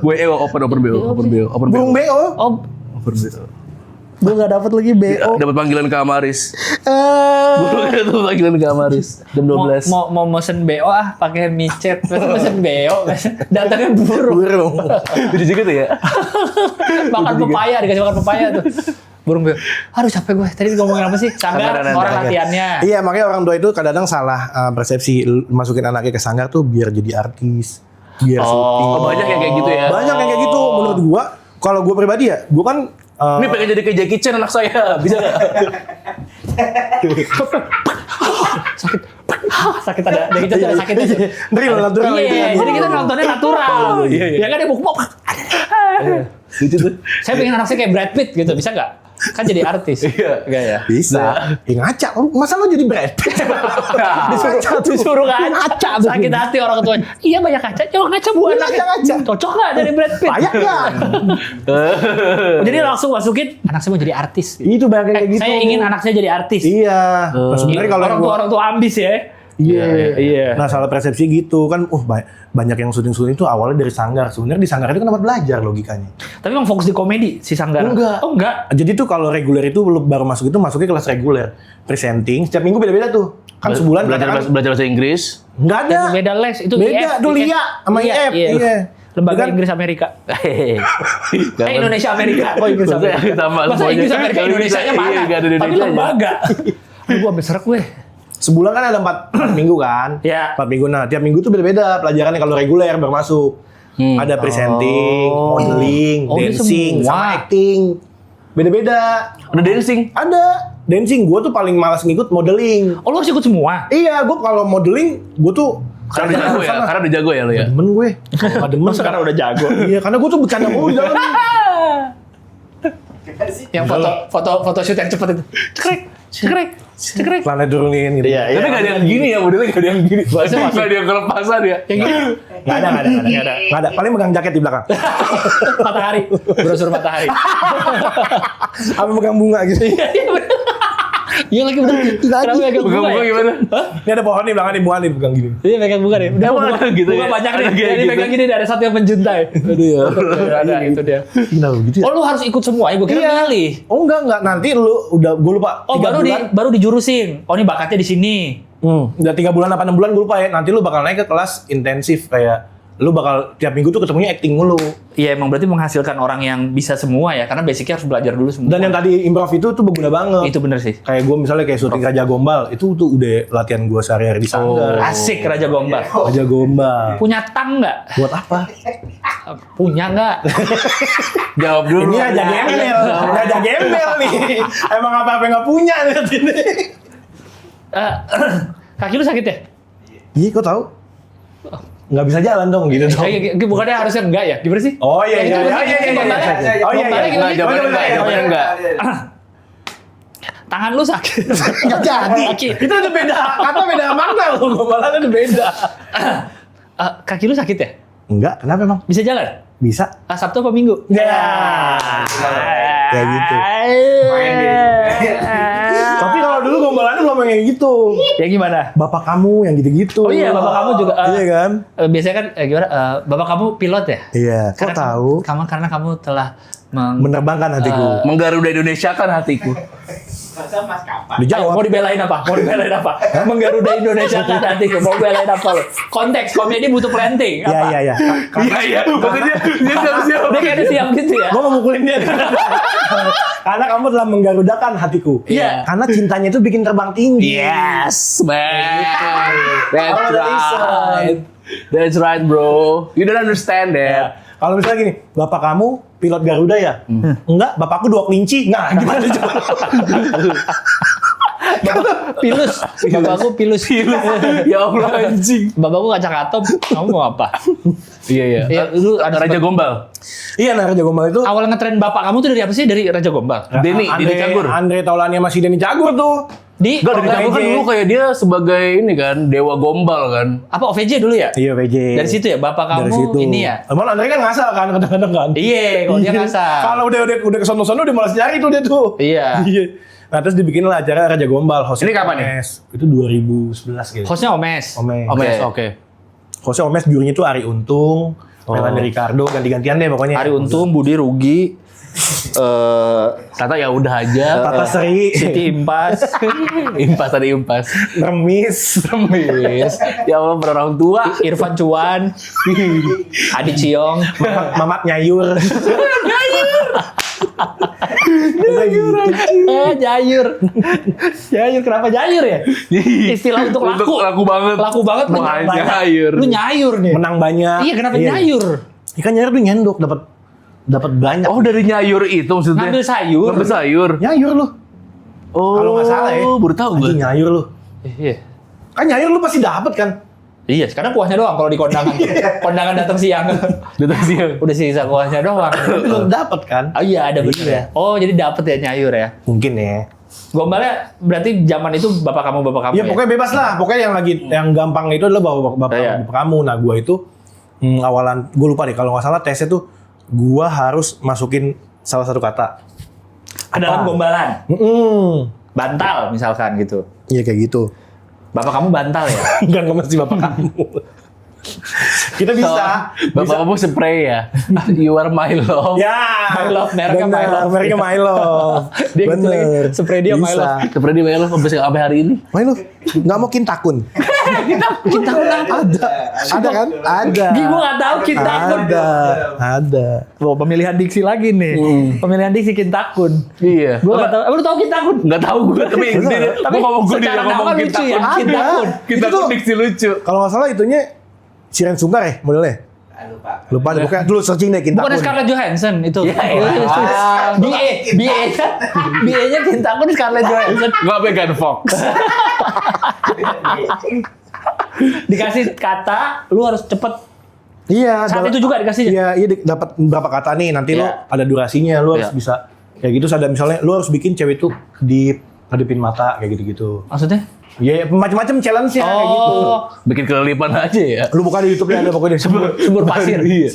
Beo open beo. Burung beo. Oh, Open beo. Gue gak dapet lagi beo. Dapat panggilan ke Amaris. Burungnya tuh panggilan ke Amaris jam 12. mau mesen BO pakai micet, terus mesen BO, datangnya burung. Burung. Jadi juga tuh ya. Makan pepaya, dikasih makan pepaya tuh. Burung BO. Aduh capek gue. Tadi ngomongin apa sih? Sanggar, Sanggar, orang latihannya. Iya makanya orang tua itu kadang-kadang salah persepsi masukin anaknya ke sanggar tuh biar jadi artis, biar syuting. Oh, banyak yang kayak gitu ya. Banyak yang kayak gitu. Menurut gua, kalau gua pribadi ya, gua kan Ini pengen jadi kayak Jackie Chan anak saya. Bisa nggak? Sakit ada, jadi kita ada sakit aja. real natural gitu Iya, kan. jadi kita nontonnya natural. Iya. Ya kan dia bukuk. Lucu tuh. Saya pengen anak saya kayak Brad Pitt gitu, bisa nggak? Kan jadi artis. Iya. Enggak ya? Bisa. Ngaca. Masa lo jadi Brad Pitt? Disuruh ngaca, sakit hati orang tuanya. Iya banyak kaca, coba ngaca bu anaknya. ngaca. Cocok nggak dari Brad Pitt? Layak nggak? Jadi langsung masukin anak saya mau jadi artis. Itu banyak kayak gitu. Saya ingin anak saya jadi artis. Iya. Nah, sebenarnya kalau orang tua ambis ya. Iya. Nah, salah persepsi gitu kan. Banyak yang syuting-syuting itu awalnya dari sanggar. Sebenarnya di sanggar itu kan dapat belajar logikanya. Tapi emang fokus di komedi si Sanggar. Enggak. Oh enggak. Jadi tuh kalau reguler itu lu baru masuk itu masuknya kelas reguler. Presenting setiap minggu beda-beda tuh. Kan sebulan belajar bahasa Inggris. Enggak ada. Beda les itu Beda, IF, dulu Lia sama IF. Iya. Lembaga Bukan? Inggris Amerika. Jangan. Indonesia Amerika. Oh Inggris Amerika. Sama Masa semuanya. Inggris Amerika Kalau Indonesia nya bisa, mana? iya, nggak ada Tapi Indonesia-nya. lembaga. Aduh gua sampai serak gue. Sebulan kan ada 4 minggu kan? Iya. 4 minggu. Nah, tiap minggu tuh beda-beda pelajarannya kalau reguler baru masuk. Ada presenting, modeling, Oh, ini dancing, semua. sama acting. Beda-beda. Udah dancing. Ada. Dancing, gue tuh paling malas ngikut modeling. Oh lu harus ikut semua. Iya, gue kalau modeling, gue tuh Karena udah jago ya. Karena udah jago ya lo ya. demen gue. Gak demen. Sekarang udah jago. Iya, karena gue tuh bercanda mulu di dalam. Yang foto shoot yang cepet itu. Cekrek. Planet turunin gitu. Iya. Tapi gak ada yang gini ya modelnya, gak ada yang gini. Gak ada yang kelepasan ya. Yang gini. Gak ada. Gak ada. Paling megang jaket di belakang. Matahari. Brosur matahari. Apa megang bunga gitu. Iya lagi bener. Kenapa megang bunga Buka-buka ya? gimana? Ini ada pohon nih belakang nih, bunga nih pegang gini. Iya megang bunga deh. Udah Emang bunga, ada gitu bunga ya? banyak Ada nih. kayak Jadi gitu. megang gini ada satu yang menjuntai. Aduh ya. Ada itu dia. Kenapa gitu ya? Oh lu harus ikut semua ya? Gue kira milih. Oh enggak. Nanti lu udah, gue lupa. Oh 3 bulan. baru dijurusin. Oh ini bakatnya di sini. Udah 3 bulan apa 6 bulan gue lupa ya. Nanti lu bakal naik ke kelas intensif kayak lu bakal tiap minggu tuh ketemunya acting mulu. Iya emang berarti menghasilkan orang yang bisa semua ya. Karena basicnya harus belajar dulu semua. Dan yang tadi improv itu tuh berguna banget. Itu bener sih. Kayak gue misalnya kayak syuting Raja Gombal, itu tuh udah latihan gue sehari-hari di sanggar. Asik Raja Gombal. Raja Gombal. Punya tang nggak? Buat apa? Punya nggak? Jawab dulu. Ini Raja Gembel. Raja Gembel nih. Emang apa-apa nggak punya nih ini. Kaki lu sakit ya? Iya, kok tahu? Nggak bisa jalan dong gitu dong. Bukannya harusnya enggak ya? Gimana sih? Oh iya. Itu Oh gimana? iya. Gimana? Oh iya. Gimana? Enggak, jawabannya enggak. Jawabannya enggak. Tangan lu sakit. Nggak jadi. Kaki. Itu udah beda. Kata beda makna loh. Gombalannya udah beda. Kaki lu sakit ya? Enggak, kenapa emang? Bisa jalan? Bisa. Sabtu apa Minggu? Ya. Kayak gitu. Tapi kalau dulu gombalannya belum kayak gitu. Ya gimana? Bapak kamu yang gitu-gitu. Oh iya, bapak kamu juga. Iya kan? Biasanya kan gimana? Bapak kamu pilot ya? Iya. Kok tahu? Karena kamu telah Menerbangkan hatiku. Menggaruda Indonesia kan hatiku. Masa mas kapan? Dijawab. Mau dibelain apa? Menggaruda Indonesia kan hatiku. Mau belain apa lo? Konteks komedi butuh planting. Apa? Iya. Iya. Maksudnya dia siap-siap. Dia kayak ada siap gitu ya. Gue mau mukulin dia. Karena kamu telah menggarudakan hatiku. Iya. Karena cintanya itu bikin terbang tinggi. Yes, man. That's All the reason. right. That's right, bro. You don't understand that. Kalau misalnya gini, bapak kamu pilot Garuda ya? Enggak, bapakku 2 kelinci. Nah, gimana coba? Pilus. Bapakku pilus. Ya Allah anjing. Bapakku kacang atom. Kamu mau apa? Iya. Ya, lu ada Raja Gombal. Iya, nah Raja Gombal itu awal ngetren bapak kamu tuh dari apa sih? Dari Raja Gombal? Denny Cagur. Andre Taulani masih Denny Cagur tuh. Di Enggak, dari Cagur kan dulu kayak dia sebagai ini kan, dewa gombal kan. apa OVJ dulu ya? Iya, VJ. Dari situ ya bapak kamu Dari situ. ini ya? Emang Andre kan ngasal kan kadang-kadang kan. Iya, kalau dia ngasal. Kalau udah kesono-sono dia malas nyari tuh dia tuh. Iya. Nah, terus dibikin lah acara Raja Gombal. Ini kapan nih? Itu 2011 gitu. Hostnya Omes. Oke. Hostnya Omes, jurinya tuh Ari Untung, Melanie Ricardo, ganti-gantian deh pokoknya. Hari Untung, Budi Rugi, Tata ya udah aja. Tata Sri, Siti Impas, Impas tadi impas. Remis, Ya Allah berorang tua. Irfan Cuan, Adi Ciong, Mamat Nyayur. Jayur. Jayur kenapa Jayur ya? Istilah untuk laku. Laku banget. Laku banget lu Wah, nyayur. Nyayur. Lu nyayur nih. Menang banyak. Iya, kenapa nyayur? Ikan nyayur tuh nyendok, dapat banyak. Oh dari nyayur itu maksudnya? Ngambil sayur. Ngambil sayur. Nyayur lu. Oh. Kalau nggak salah ya. Baru tahu gue. Anjing, nyayur lu. Iya. Kan nyayur lu pasti dapat kan? Iya, sekarang kuahnya doang kalau di kondangan. Kondangan datang siang. Datang siang. Udah sisa kuahnya doang. Tapi lu dapat kan? Oh iya, ada bener ya. Oh, jadi dapet ya nyayur ya. Mungkin ya. Gombalnya berarti zaman itu bapak kamu Ya pokoknya bebas lah. Pokoknya yang lagi yang gampang itu adalah bapak Iya. kamu. Nah, gua itu awalan gue lupa deh kalau nggak salah tesnya tuh gua harus masukin salah satu kata. Dalam gombalan. Bantal misalkan gitu. Iya kayak gitu. Bapak kamu bantal ya? Enggak mesti bapak kamu. Kita bisa. Bapak kamu spray ya. You are my love. Ya. My love, mereknya My Love. Mereknya My Love. Dia gitu lagi, spray dia My Love. Spray dia my love sampai hari ini. My Love. Nggak mau kintakun. Kintakun apa? Ada kan? Ada. Gue nggak tahu kintakun. Ada. Oh, pemilihan diksi lagi nih. Pemilihan diksi kintakun. Iya. Gue nggak tahu. Lu tahu kintakun? Nggak tahu gue tapi Tapi gue ngomong gue dia secara ngomong nama lucu ya. Ada. Kintakun. Kita Itu tuh tuh- diksi lucu. Kalau nggak salah itunya Siren Sungkar ya modelnya? Lupa deh. Pokoknya dulu searching deh kintakun. Bukan Scarlett Johansson itu. iya. BA-nya kintakun Scarlett Johansson. Nggak Megan Fox. Dikasih kata, lu harus cepet. Iya. Saat itu juga dikasihnya? Iya dapat berapa kata nih. Nanti lo Iya. ada durasinya. Lo harus Iya. bisa kayak gitu. Ada misalnya lo harus bikin cewek tuh di ngadepin mata kayak gitu-gitu. Maksudnya? Iya, macam-macam challenge-nya kayak gitu. Oh, Bikin kelilipan aja ya. Lu buka di YouTube-nya ada pokoknya sumur pasir. Iya.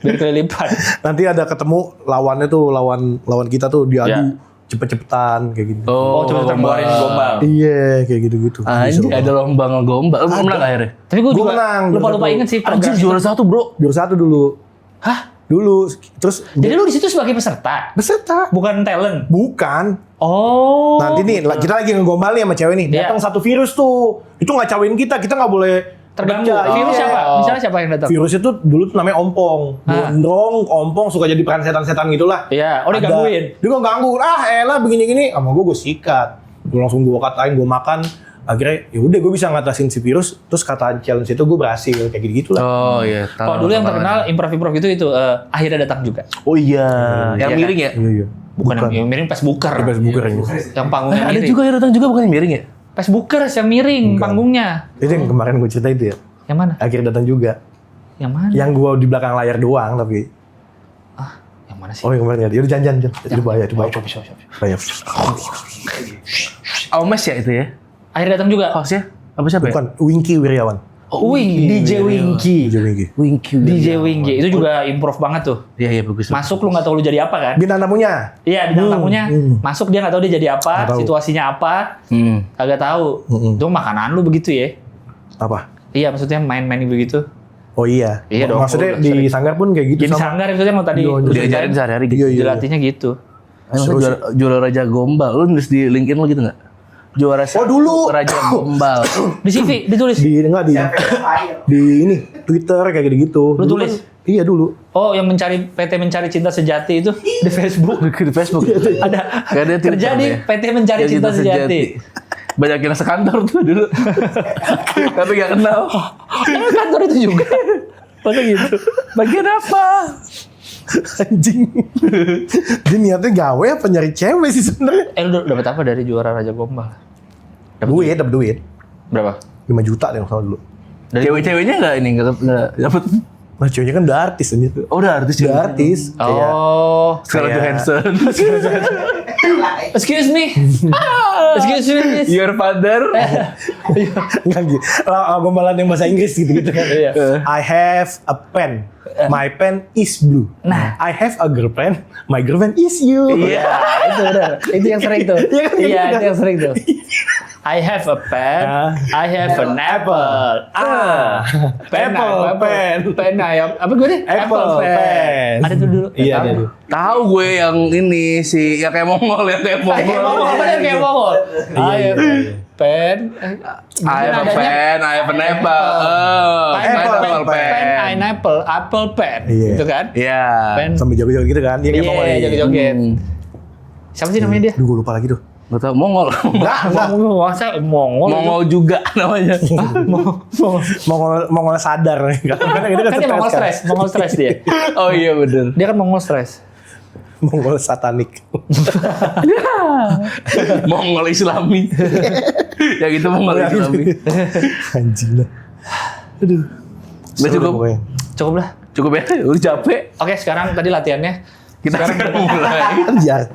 Biar kelilipan. Nanti ada ketemu lawannya tuh lawan kita tuh diadu Iya. cepet-cepetan kayak gitu. Oh, coba keluarin gombal. Iya, kayak gitu-gitu. Anjir ada lomba ngegombal. Lu menang akhirnya? Tapi gue Gua juga menang, lupa-lupa juara inget sih. Anjir program juara itu. satu bro. Juara satu dulu. Hah? Dulu. Terus Jadi lu di situ sebagai peserta? peserta. Bukan talent? Bukan. Oh. Nanti nih, kita lagi ngegombal nih sama cewek nih. Iya. Datang satu virus tuh. Itu ngacauin kita nggak boleh Terganggu. pecah. Virus Iya. siapa? Misalnya siapa yang datang? Virus itu dulu tuh namanya ompong. Ah. Gondrong, ompong, suka jadi peran setan-setan gitulah. Iya. Oh, dia Ada. gangguin. Dia nggak ganggu. Elah begini-gini. Sama gue sikat. Gue langsung gue katain, gue makan. Akhirnya ya udah gue bisa ngatasin si virus. Terus kata challenge itu gue berhasil kayak gitu-gitu lah. Oh iya. Kalau dulu yang terkenal improv gitu itu akhirnya datang juga. Oh iya. Yang Iya, miring ya? Iya. Bukan yang miring Facebooker. Facebooker ini. Yang panggungnya Ada miring. juga yang datang juga bukan yang miring ya? Facebooker yang miring panggungnya. Itu yang kemarin gue cerita itu ya. Yang mana? Akhirnya datang juga. Yang mana? Yang gue di belakang layar doang tapi. Yang mana sih? Oh yang kemarin ya. Dia jangan. Itu bahaya. Itu bahaya. Bahaya. Aumes ya itu ya? Akhirnya datang juga. Hostnya? Apa siapa ya? Bukan. Winky Wiryawan. DJ Winky. DJ Winky. Winky. DJ Winky itu juga improv banget tuh. Iya iya bagus. Masuk lu nggak tahu lu jadi apa kan? Bintang tamunya. Iya bintang tamunya. Masuk dia nggak tahu dia jadi apa, Nggak tahu. situasinya apa, kagak tahu. Itu makanan lu begitu ya? Apa? Iya maksudnya main-main begitu. Oh iya. Iya dong, Maksudnya udah di sering. Sanggar pun kayak gitu Jadi sama. sanggar maksudnya mau tadi Iya, lu Diajarin ceritain, sehari-hari gitu. Iya, iya. dilatihnya gitu. Emang juara Raja Gombal. Lu nulis di LinkedIn lu gitu nggak? Juara Oh, dulu. Raja Gombal. Di CV ditulis. Enggak di ini Twitter kayak gitu-gitu. Lu Dulu tulis? kan- iya dulu. Oh yang PT Mencari Cinta Sejati itu di Facebook. Di Facebook. Ada Nggak ada Twitter kerja di ya? PT Mencari Ya, Cinta Sejati. Banyak yang sekantor tuh dulu. Tapi gak kenal. Kantor itu juga. Masa gitu. Bagian apa? Anjing. Dia niatnya gawe apa nyari cewek sih sebenarnya? Lu dapet apa dari juara Raja Gombal? Dapat duit. Berapa? 5 juta deh kalau dulu. Cewek-ceweknya nggak ini nggak dapat. Nah, ceweknya kan udah artis aja tuh. Oh, udah artis Udah juga. artis. Kayak Oh, Scarlett Johansson. excuse me. Excuse me, miss. Your father. Enggak gitu. Gombalan yang bahasa Inggris gitu-gitu kan. Iya. I have a pen. My pen is blue. Nah. I have a girlfriend. My girlfriend is you. Iya, itu benar. Itu yang sering tuh. Iya kan, Iya, gitu itu kan. yang sering tuh. I have a pen. I have an apple. Pen ayam. Apa gue deh? Apple pen. Ada tuh dulu. Iya, ada tuh. Tahu gue yang ini si yang kayak Mongol yang kayak Kayak Mongol, apa yang kayak Mongol? I have pen. I have a pen, I have an apple. Oh, Apple pen. Apple pen. Iya. Gitu kan? Iya. Pen. Sambil joget-joget gitu kan. Dia kayak Mongol. Iya, joget-joget. Siapa sih namanya dia? Duh, gue lupa lagi tuh. Gak tau Mongol. Masa Mongol? Mongol juga namanya. Mongol sadar. Kan Kan dia Mongol stres. Mongol stres dia. Oh iya bener. Dia kan Mongol stres. Mongol satanik. Mongol Islami. Ya gitu Mongol Islami. Anjing lah. Udah Seru cukup. dah pokoknya. Cukup lah. Cukup ya. Udah capek. Oke, sekarang tadi latihannya. Kita sekarang mulai. Anjir.